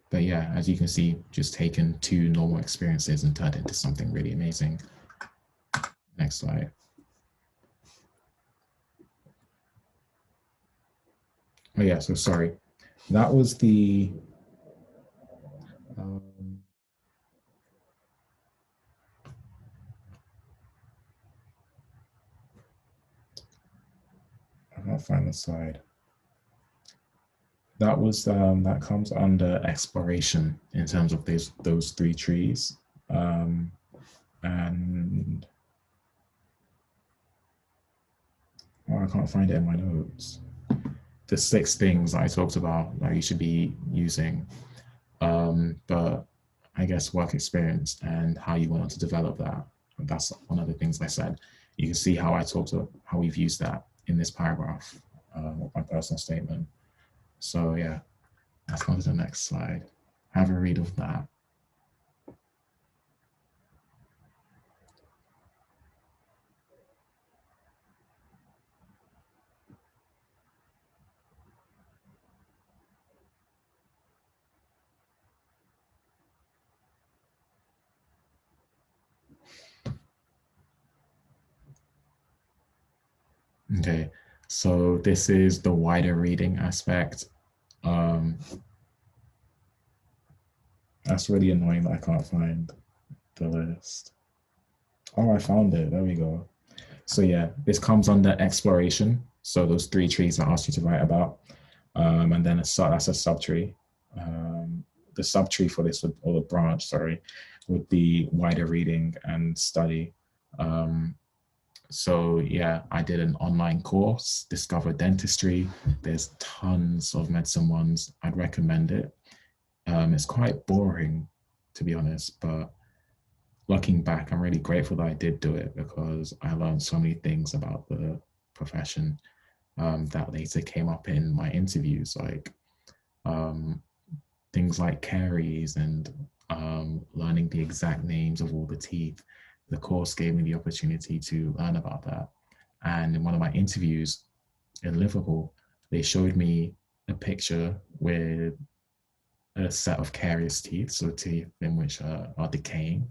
Speaker 1: But yeah, as you can see, just taken 2 normal experiences and turned into something really amazing. Next slide. Oh yeah, so sorry. That was the, I can't find the slide. That was, that comes under exploration in terms of those 3 trees. And I can't find it in my notes. The 6 things I talked about that you should be using, but I guess work experience and how you want to develop that. That's one of the things I said. You can see how I talked about how we've used that in this paragraph of my personal statement. So yeah, let's go to the next slide. Have a read of that. Okay, so this is the wider reading aspect. That's really annoying that I can't find the list. Oh, I found it. There we go. So yeah, this comes under exploration. So those 3 trees I asked you to write about, and then that's a subtree. The subtree for this would, or the branch, sorry, would be wider reading and study. So yeah, I did an online course, Discover Dentistry. There's tons of medicine ones. I'd recommend it. It's quite boring, to be honest, but looking back, I'm really grateful that I did do it because I learned so many things about the profession. that later came up in my interviews, like things like caries and learning the exact names of all the teeth. The course gave me the opportunity to learn about that. And in one of my interviews in Liverpool, they showed me a picture with a set of carious teeth, so teeth in which are decaying,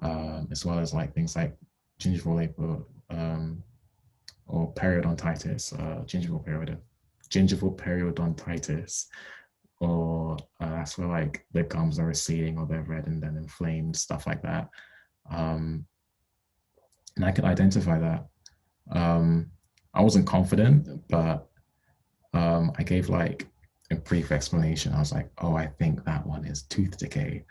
Speaker 1: as well as like things like gingival labor or periodontitis, gingival periodontitis, or that's where like the gums are receding or they're red and then inflamed, stuff like that. And I could identify that. I wasn't confident, but I gave like a brief explanation. I was like, oh, I think that one is tooth decay.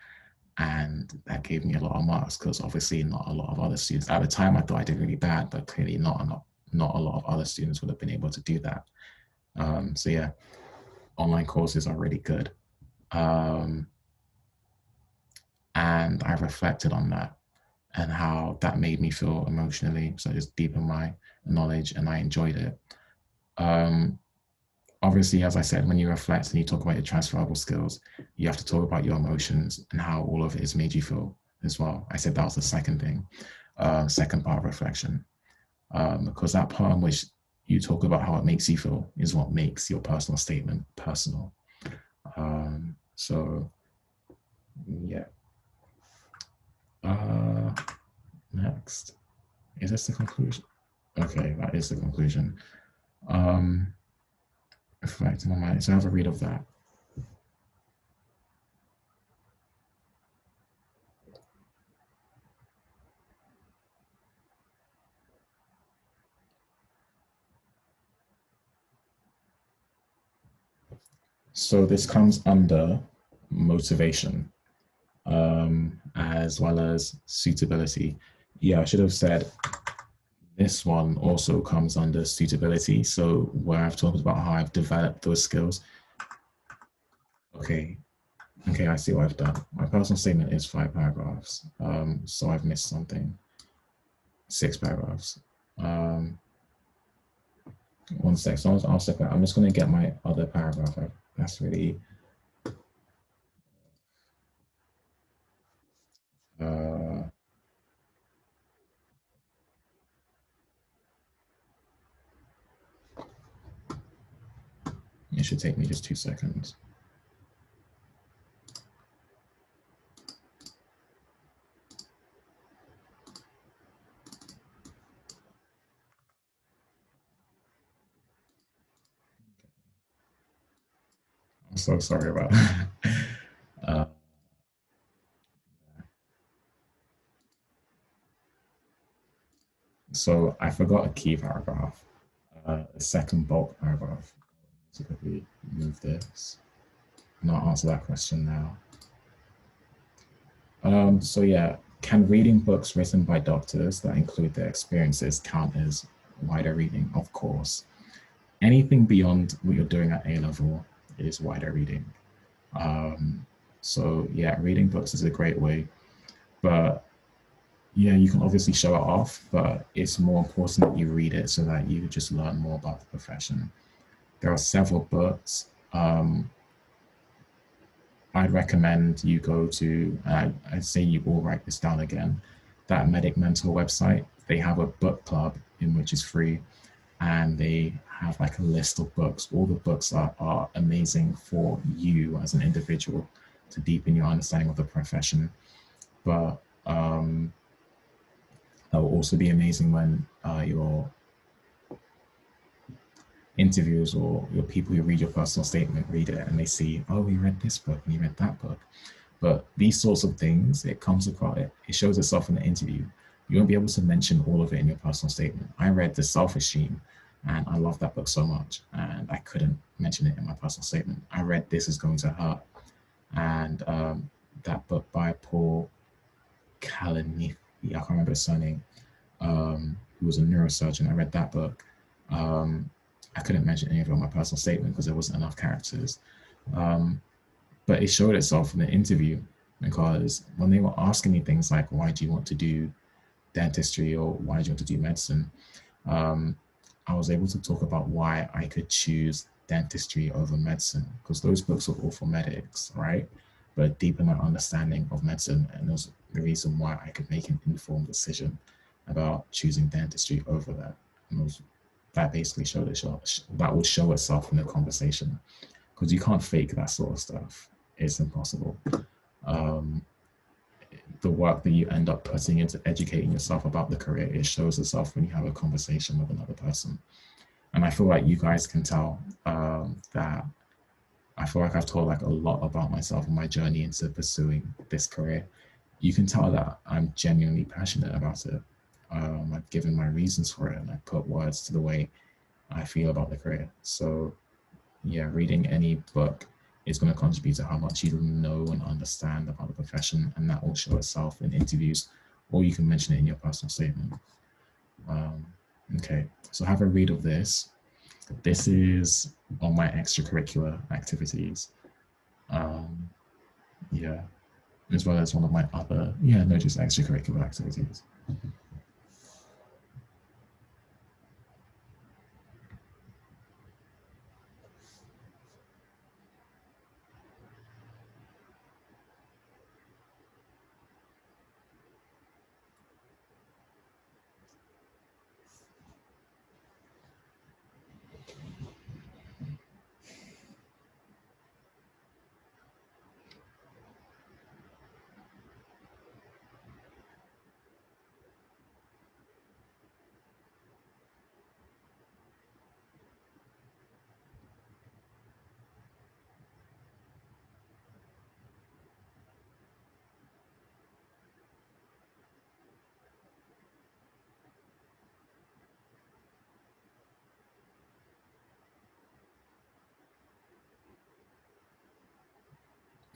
Speaker 1: And that gave me a lot of marks because obviously not a lot of other students, at the time I thought I did really bad, but clearly not a lot of other students would have been able to do that. So yeah, online courses are really good. And I reflected on that and how that made me feel emotionally. So I just deepened my knowledge and I enjoyed it. Obviously, as I said, when you reflect and you talk about your transferable skills, you have to talk about your emotions and how all of it has made you feel as well. I said that was the second thing, second part of reflection, because that part in which you talk about how it makes you feel is what makes your personal statement personal. So, yeah. Next, is this the conclusion? Okay, that is the conclusion. Reflecting on my, so I have a read of that. So this comes under motivation, as well as suitability. Yeah, I should have said this one also comes under suitability. So where I've talked about how I've developed those skills. Okay, I see what I've done. My personal statement is 5 paragraphs. So I've missed something. 6 paragraphs. One sec. So I'll step out. I'm just going to get my other paragraph. That's really. It should take me just 2 seconds. I'm so sorry about that. So I forgot a key paragraph, a second bulk paragraph. So could we move this? And I'll answer that question now. So yeah, can reading books written by doctors that include their experiences count as wider reading? Of course. Anything beyond what you're doing at A-level is wider reading. So yeah, reading books is a great way, but yeah, you can obviously show it off, but it's more important that you read it so that you just learn more about the profession. There are several books. I'd recommend you go to, I'd say you all write this down again, that Medic Mentor website. They have a book club in which is free, and they have like a list of books. All the books are amazing for you as an individual to deepen your understanding of the profession. But that will also be amazing when your interviewers or your people who read your personal statement read it and they see, oh, we read this book and you read that book. But these sorts of things, it comes across, it shows itself in the interview. You won't be able to mention all of it in your personal statement. I read The Self-Esteem and I love that book so much and I couldn't mention it in my personal statement. I read This Is Going to Hurt, and that book by Paul Kalanithi, I can't remember his surname, who was a neurosurgeon. I read that book. I couldn't mention any of it on my personal statement because there wasn't enough characters. But it showed itself in the interview, because when they were asking me things like, why do you want to do dentistry or why do you want to do medicine? I was able to talk about why I could choose dentistry over medicine, because those books are all for medics, right? But deepen my understanding of medicine, and was the reason why I could make an informed decision about choosing dentistry over that. And that basically that would show itself in the conversation, because you can't fake that sort of stuff. It's impossible. The work that you end up putting into educating yourself about the career, it shows itself when you have a conversation with another person. And I feel like you guys can tell that I feel like I've told like a lot about myself and my journey into pursuing this career. You can tell that I'm genuinely passionate about it. I've given my reasons for it, and I put words to the way I feel about the career. So yeah, reading any book is going to contribute to how much you know and understand about the profession, and that will show itself in interviews, or you can mention it in your personal statement. Okay, so have a read of this. This is on my extracurricular activities. Yeah, as well as one of my other, no, just extracurricular activities.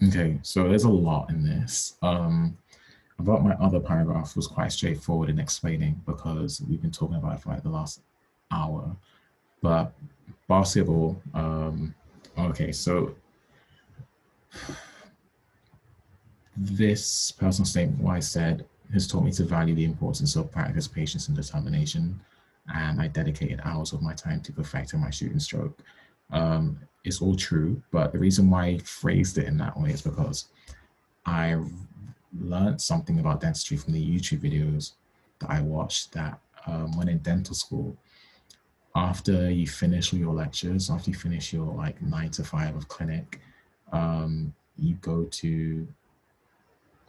Speaker 1: Okay, so there's a lot in this. About my other paragraph was quite straightforward in explaining, because we've been talking about it for like the last hour. But basketball, okay, so this personal statement, what I said, has taught me to value the importance of practice, patience, and determination. And I dedicated hours of my time to perfecting my shooting stroke. It's all true, but the reason why I phrased it in that way is because I learned something about dentistry from the YouTube videos that I watched, that when in dental school, after you finish all your lectures, after you finish your like 9 to 5 of clinic, you go to,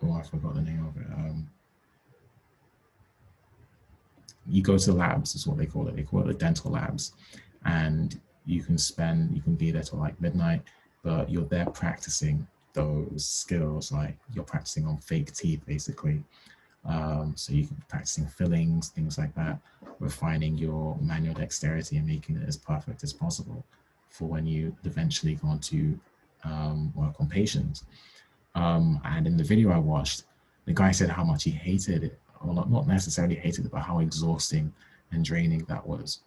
Speaker 1: oh, I forgot the name of it. You go to labs, is what they call it. They call it the dental labs. And you can be there till like midnight, but you're there practicing those skills. Like you're practicing on fake teeth, basically. So you can be practicing fillings, things like that, refining your manual dexterity and making it as perfect as possible for when you eventually go on to work on patients. And in the video I watched, the guy said how much he hated it, or not necessarily hated it, but how exhausting and draining that was.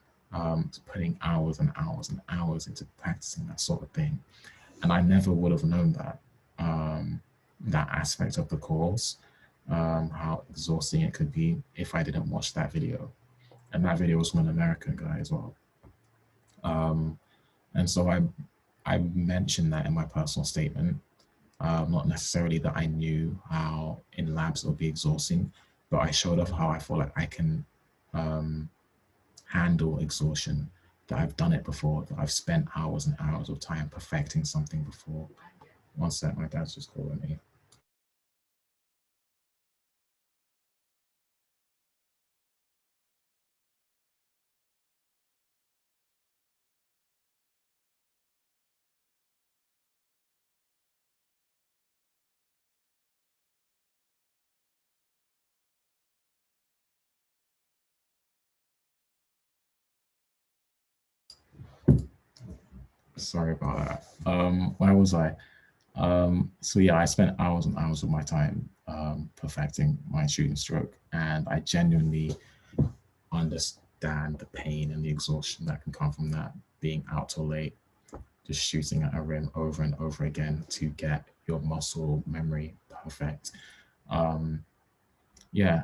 Speaker 1: Putting hours and hours and hours into practicing that sort of thing. And I never would have known that, that aspect of the course, how exhausting it could be if I didn't watch that video. And that video was from an American guy as well. And so I mentioned that in my personal statement. Not necessarily that I knew how in labs it would be exhausting, but I showed off how I feel like I can handle exhaustion, that I've done it before, that I've spent hours and hours of time perfecting something before. One sec, my dad's just calling me. Sorry about that. Where was I? So yeah, I spent hours and hours of my time perfecting my shooting stroke, and I genuinely understand the pain and the exhaustion that can come from that, being out till late, just shooting at a rim over and over again to get your muscle memory perfect. Yeah,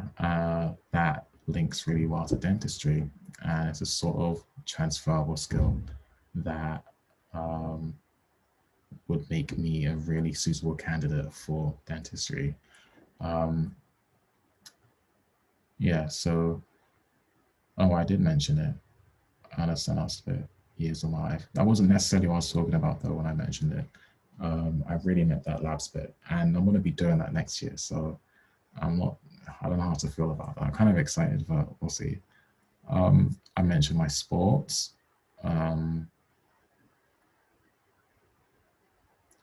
Speaker 1: that links really well to dentistry, and it's a sort of transferable skill that would make me a really suitable candidate for dentistry. Yeah, so, oh, I did mention it. I understand I spent years of my life. That wasn't necessarily what I was talking about though when I mentioned it. I really meant that labs bit, and I'm going to be doing that next year. So I don't know how to feel about that. I'm kind of excited, but we'll see. I mentioned my sports.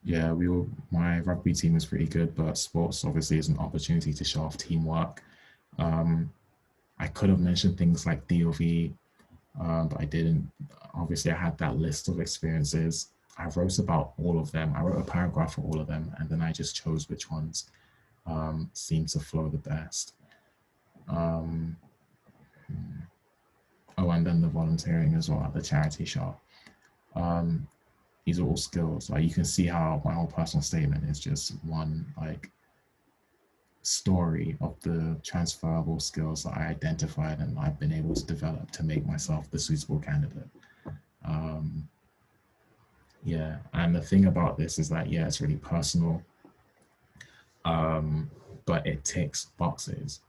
Speaker 1: Yeah, my rugby team is pretty good, but sports obviously is an opportunity to show off teamwork. I could have mentioned things like DOV, but I didn't. Obviously, I had that list of experiences. I wrote about all of them. I wrote a paragraph for all of them, and then I just chose which ones seemed to flow the best. Oh, and then the volunteering as well at the charity shop. These are all skills. Like, you can see how my whole personal statement is just one like story of the transferable skills that I identified and I've been able to develop to make myself the suitable candidate. Yeah, and the thing about this is that, yeah, it's really personal, but it ticks boxes.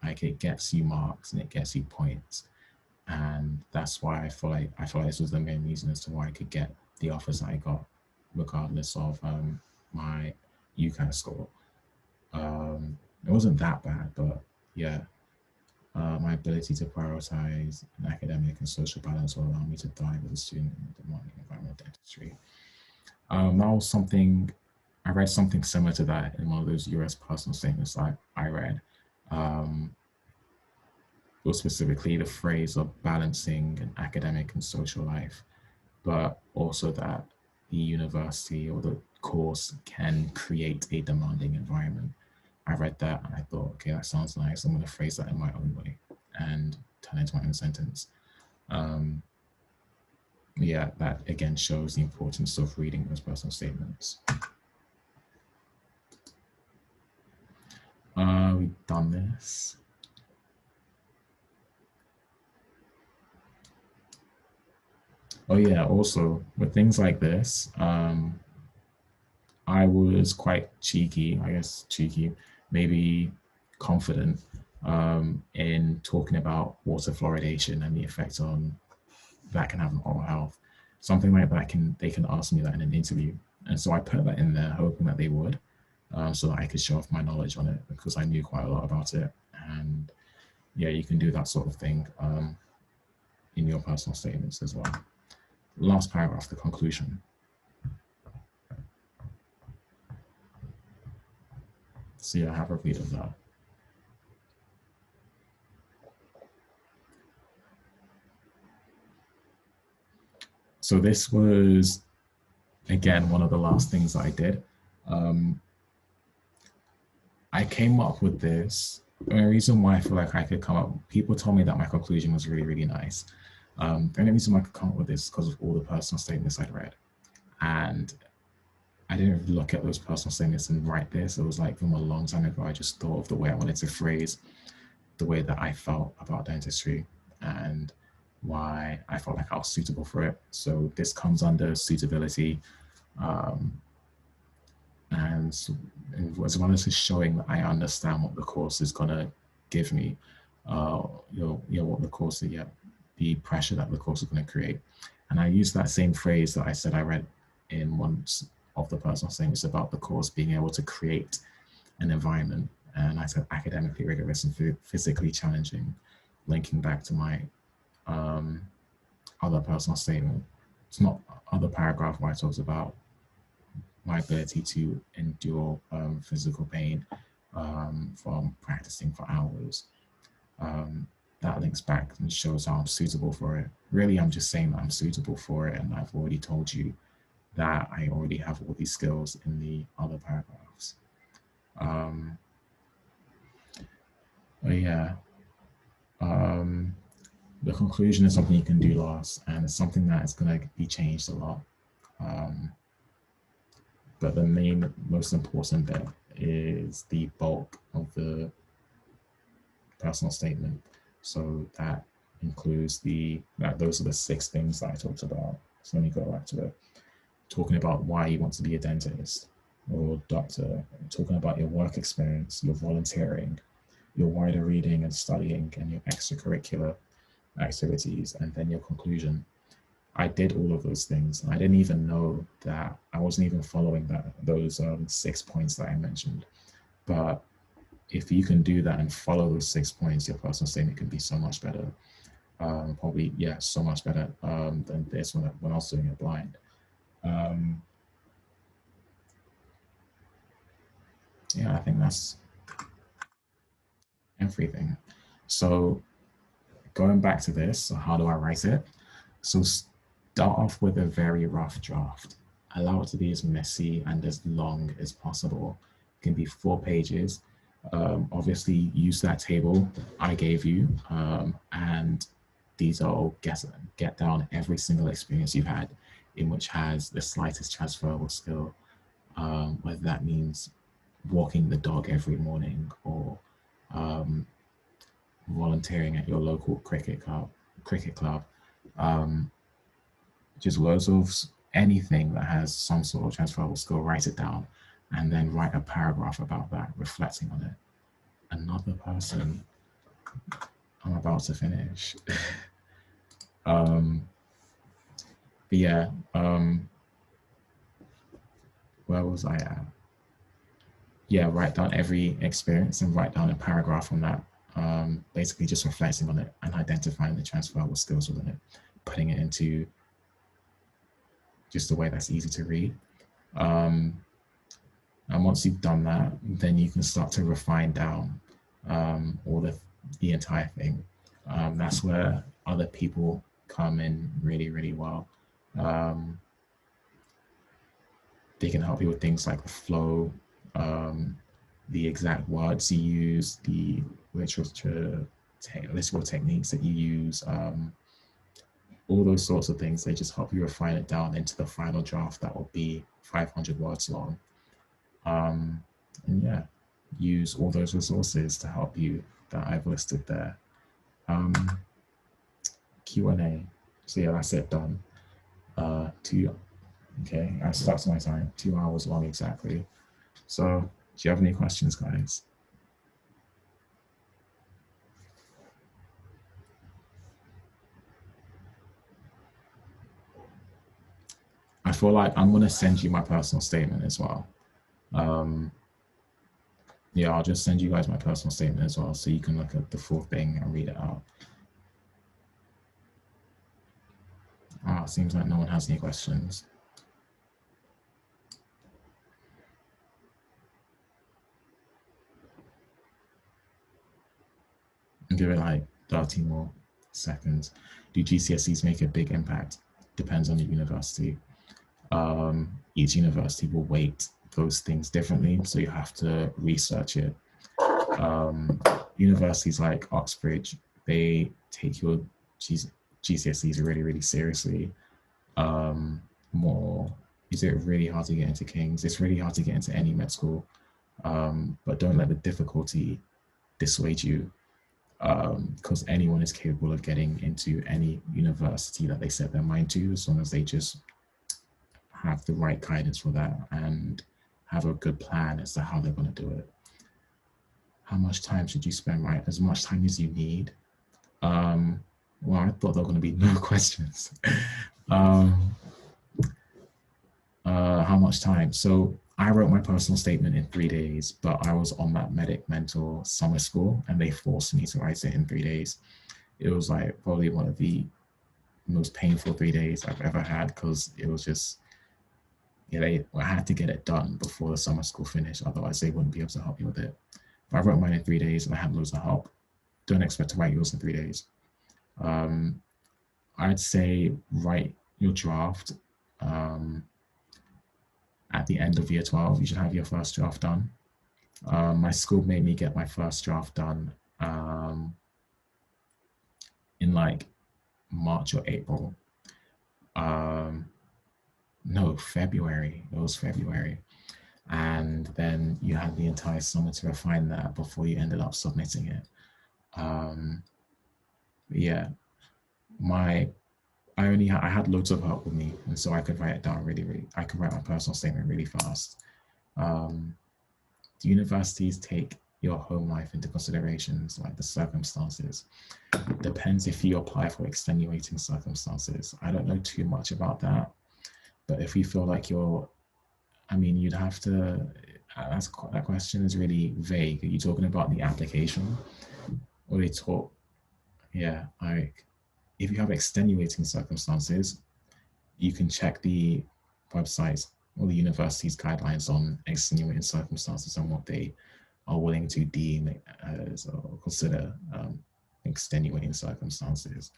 Speaker 1: Like, it gets you marks and it gets you points. And that's why I feel like this was the main reason as to why I could get the offers that I got, regardless of my UCAS score. It wasn't that bad, but yeah, my ability to prioritize an academic and social balance will allow me to thrive as a student in the demanding environment of dentistry. That was something, I read something similar to that in one of those US personal statements that I read. Or specifically the phrase of balancing an academic and social life, but also that the university or the course can create a demanding environment. I read that and I thought, okay, that sounds nice. I'm going to phrase that in my own way and turn it into my own sentence. Yeah, that again shows the importance of reading those personal statements. We've done this. Oh yeah, also with things like this, I was quite cheeky, maybe confident in talking about water fluoridation and the effect on that can have on oral health. Something like that, they can ask me that in an interview. And so I put that in there hoping that they would, so that I could show off my knowledge on it, because I knew quite a lot about it. And yeah, you can do that sort of thing in your personal statements as well. Last paragraph, the conclusion. So yeah, have a read of that. So this was, again, one of the last things that I did. I came up with this. The only reason why I feel like I could come up, people told me that my conclusion was really, really nice. The only reason why I could come up with this is because of all the personal statements I'd read. And I didn't look at those personal statements and write this. It was like from a long time ago, I just thought of the way I wanted to phrase the way that I felt about dentistry and why I felt like I was suitable for it. So this comes under suitability. And as well as showing that I understand what the course is gonna give me, what the course, the pressure that the course is gonna create. And I use that same phrase that I said I read in one of the personal statements about the course being able to create an environment. And I said academically rigorous and physically challenging, linking back to my other personal statement. It's not other paragraph where I talks about my ability to endure physical pain from practicing for hours. That links back and shows how I'm suitable for it. Really, I'm just saying that I'm suitable for it, and I've already told you that I already have all these skills in the other paragraphs. But yeah, the conclusion is something you can do last, and it's something that is going to be changed a lot. But the most important bit is the bulk of the personal statement, so that includes those are the 6 things that I talked about. So let me go back to it. Talking about why you want to be a dentist or doctor, talking about your work experience, your volunteering, your wider reading and studying, and your extracurricular activities, and then your conclusion. I did all of those things. I didn't even know that I wasn't even following those 6 points that I mentioned. But if you can do that and follow those 6 points, your personal statement can be so much better. Probably, yeah, so much better than this when I was doing it blind. Yeah, I think that's everything. So going back to this, so how do I write it? So start off with a very rough draft. Allow it to be as messy and as long as possible. It can be 4 pages. Obviously, use that table I gave you, and these are all get down every single experience you've had in which has the slightest transferable skill, whether that means walking the dog every morning or volunteering at your local cricket club. Just loads of anything that has some sort of transferable skill, write it down, and then write a paragraph about that, reflecting on it. Another person, I'm about to finish. But yeah, where was I at? Yeah, write down every experience and write down a paragraph on that. Basically just reflecting on it and identifying the transferable skills within it, putting it into just a way that's easy to read. And once you've done that, then you can start to refine down all the entire thing. That's where other people come in really, really well. They can help you with things like the flow, the exact words you use, the literal techniques that you use, all those sorts of things. They just help you refine it down into the final draft that will be 500 words long. And yeah, use all those resources to help you that I've listed there. Q&A. So yeah, that's it, done. Okay, I stuck to my time, 2 hours long exactly. So do you have any questions, guys? I feel like I'm gonna send you my personal statement as well. Yeah, I'll just send you guys my personal statement as well, so you can look at the full thing and read it out. It seems like no one has any questions. And give it like 30 more seconds. Do GCSEs make a big impact? Depends on the university. Each university will weight those things differently, so you have to research it. Universities like Oxbridge, they take your GCSEs really, really seriously. Is it really hard to get into King's? It's really hard to get into any med school, but don't let the difficulty dissuade you, because anyone is capable of getting into any university that they set their mind to, as long as they just have the right guidance for that and have a good plan as to how they're going to do it. How much time should you spend? Right, as much time as you need. Well, I thought there were going to be no questions. How much time? So I wrote my personal statement in 3 days, but I was on that medic mentor summer school and they forced me to write it in 3 days. It was like probably one of the most painful 3 days I've ever had, because it was just, I had to get it done before the summer school finished, otherwise they wouldn't be able to help me with it. But I wrote mine in 3 days and I had loads of help. Don't expect to write yours in 3 days. I'd say write your draft at the end of year 12. You should have your first draft done. My school made me get my first draft done in like March or April. No, February. It was February. And then you had the entire summer to refine that before you ended up submitting it. Yeah, I had loads of help with me, and so I could write it down I could write my personal statement really fast. The universities take your home life into considerations, like the circumstances. Depends if you apply for extenuating circumstances. I don't know too much about that, but if you feel like you'd have to, that question is really vague. Are you talking about the application? Or they talk, yeah, like if you have extenuating circumstances, you can check the websites or the university's guidelines on extenuating circumstances and what they are willing to deem as or consider extenuating circumstances.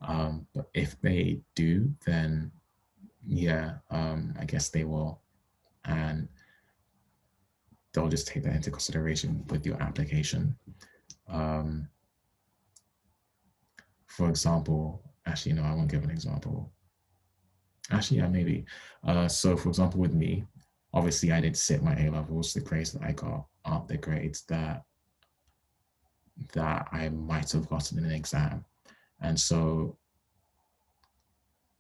Speaker 1: But if they do, then yeah, I guess they will, and they'll just take that into consideration with your application. For example, actually, no, I won't give an example. Actually, yeah, maybe. So for example, with me, obviously I did sit my A-levels. The grades that I got aren't the grades that I might have gotten in an exam. And so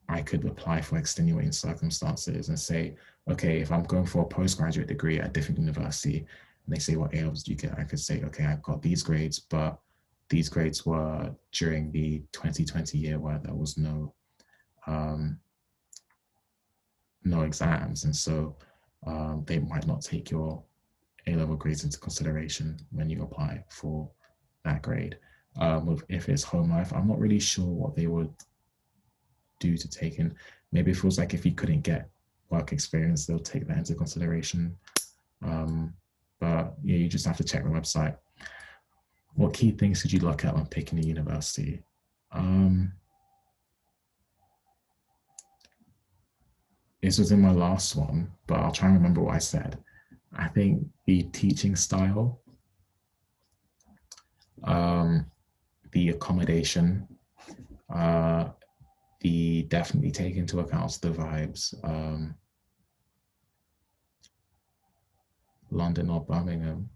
Speaker 1: I could apply for extenuating circumstances and say, okay, if I'm going for a postgraduate degree at a different university, and they say, what A-levels do you get? I could say, okay, I've got these grades, but these grades were during the 2020 year where there was no exams. And so they might not take your A-level grades into consideration when you apply for that grade. If it's home life, I'm not really sure what they would do to take in. Maybe it feels like if you couldn't get work experience, they'll take that into consideration. But yeah, you just have to check the website. What key things should you look at when picking a university? This was in my last one, but I'll try and remember what I said. I think the teaching style, the accommodation, the definitely take into account the vibes. London or Birmingham.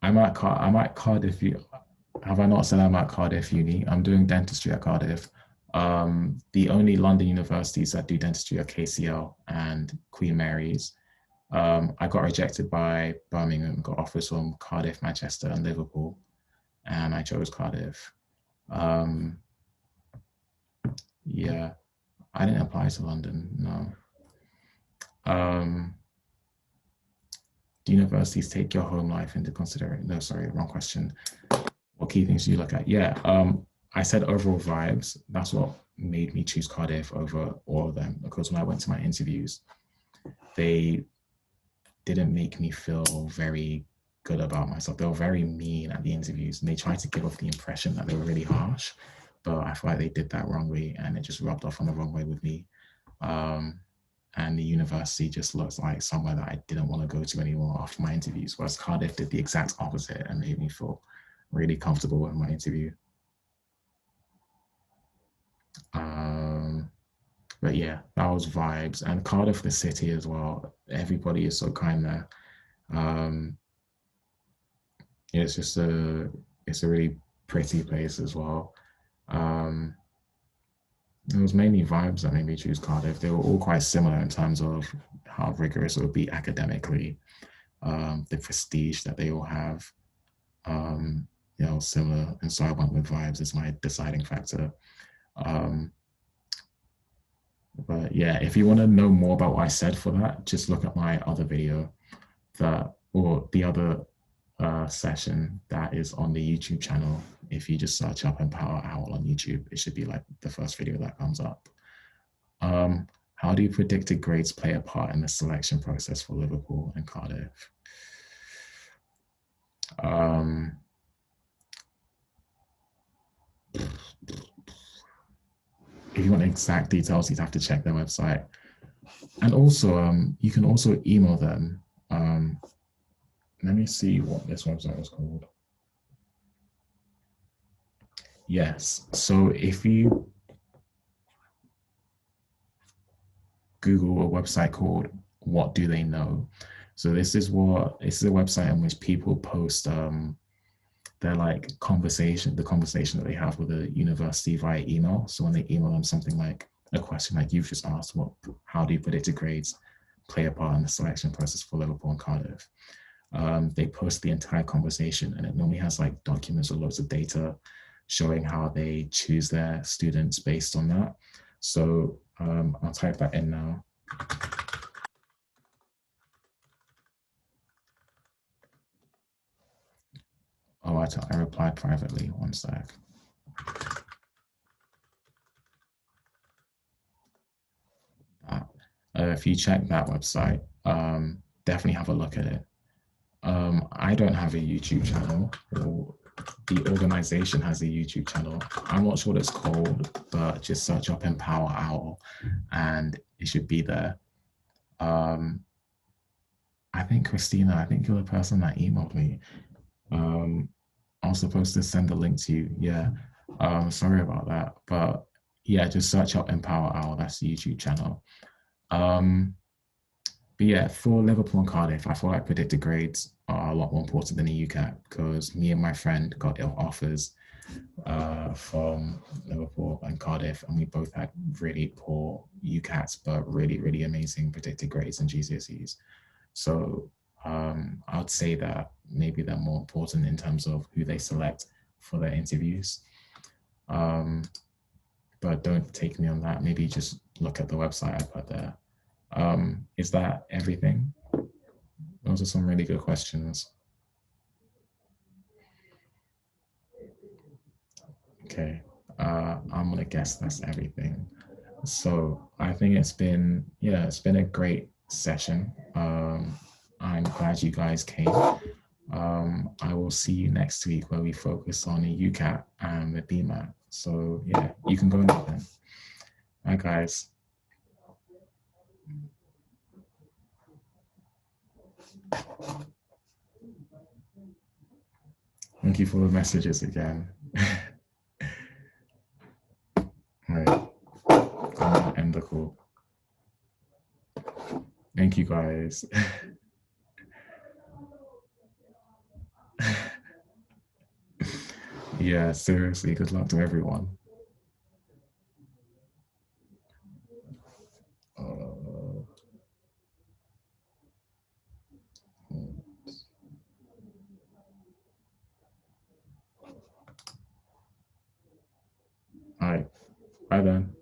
Speaker 1: I'm at Cardiff. Have I not said I'm at Cardiff Uni? I'm doing dentistry at Cardiff. The only London universities that do dentistry are KCL and Queen Mary's. I got rejected by Birmingham, got offers from Cardiff, Manchester, and Liverpool, and I chose Cardiff. Yeah, I didn't apply to London, no. Do universities take your home life into consideration? No, sorry, wrong question. What key things do you look at? Yeah, I said overall vibes. That's what made me choose Cardiff over all of them, because when I went to my interviews, they didn't make me feel very good about myself. They were very mean at the interviews, and they tried to give off the impression that they were really harsh, but I feel like they did that wrongly, and it just rubbed off on the wrong way with me. And the university just looks like somewhere that I didn't want to go to anymore after my interviews, whereas Cardiff did the exact opposite and made me feel really comfortable in my interview. But yeah, that was vibes. And Cardiff, the city as well. Everybody is so kind there. It's a really pretty place as well. It was mainly vibes that made me choose Cardiff. They were all quite similar in terms of how rigorous it would be academically, the prestige that they all have, similar. And so I went with vibes as my deciding factor. But yeah, if you want to know more about what I said for that, just look at my other video or the other session that is on the YouTube channel. If you just search up EmpowerOwl on YouTube, it should be like the first video that comes up. How do predicted grades play a part in the selection process for Liverpool and Cardiff? If you want exact details, you'd have to check their website. And also, you can also email them. Let me see what this website was called. Yes, so if you Google a website called What Do They Know? So this is a website in which people post their like the conversation that they have with the university via email. So when they email them something like a question like you've just asked, how do predicted grades play a part in the selection process for Liverpool and Cardiff? They post the entire conversation, and it normally has like documents or loads of data showing how they choose their students based on that. So I'll type that in now. Oh, I replied privately, one sec. If you check that website, definitely have a look at it. I don't have a YouTube channel, or the organization has a YouTube channel. I'm not sure what it's called, but just search up EmpowerOwl and it should be there. I think Christina, I think you're the person that emailed me. I was supposed to send the link to you. Yeah. Sorry about that. But yeah, just search up EmpowerOwl. That's the YouTube channel. But yeah, for Liverpool and Cardiff, I feel like predicted grades are a lot more important than the UCAT, because me and my friend got offers from Liverpool and Cardiff, and we both had really poor UCATs, but really, really amazing predicted grades and GCSEs. So I would say that maybe they're more important in terms of who they select for their interviews. But don't take me on that. Maybe just look at the website I put there. Is that everything? Those are some really good questions. Okay, I'm gonna guess that's everything. So I think it's been a great session. I'm glad you guys came. I will see you next week where we focus on the UCAT and the BMAT. So yeah, you can go now then. Bye guys. Thank you for the messages again. All right, I'm gonna end the call. Thank you guys. Yeah, seriously, good luck to everyone. Uh, all right, bye then.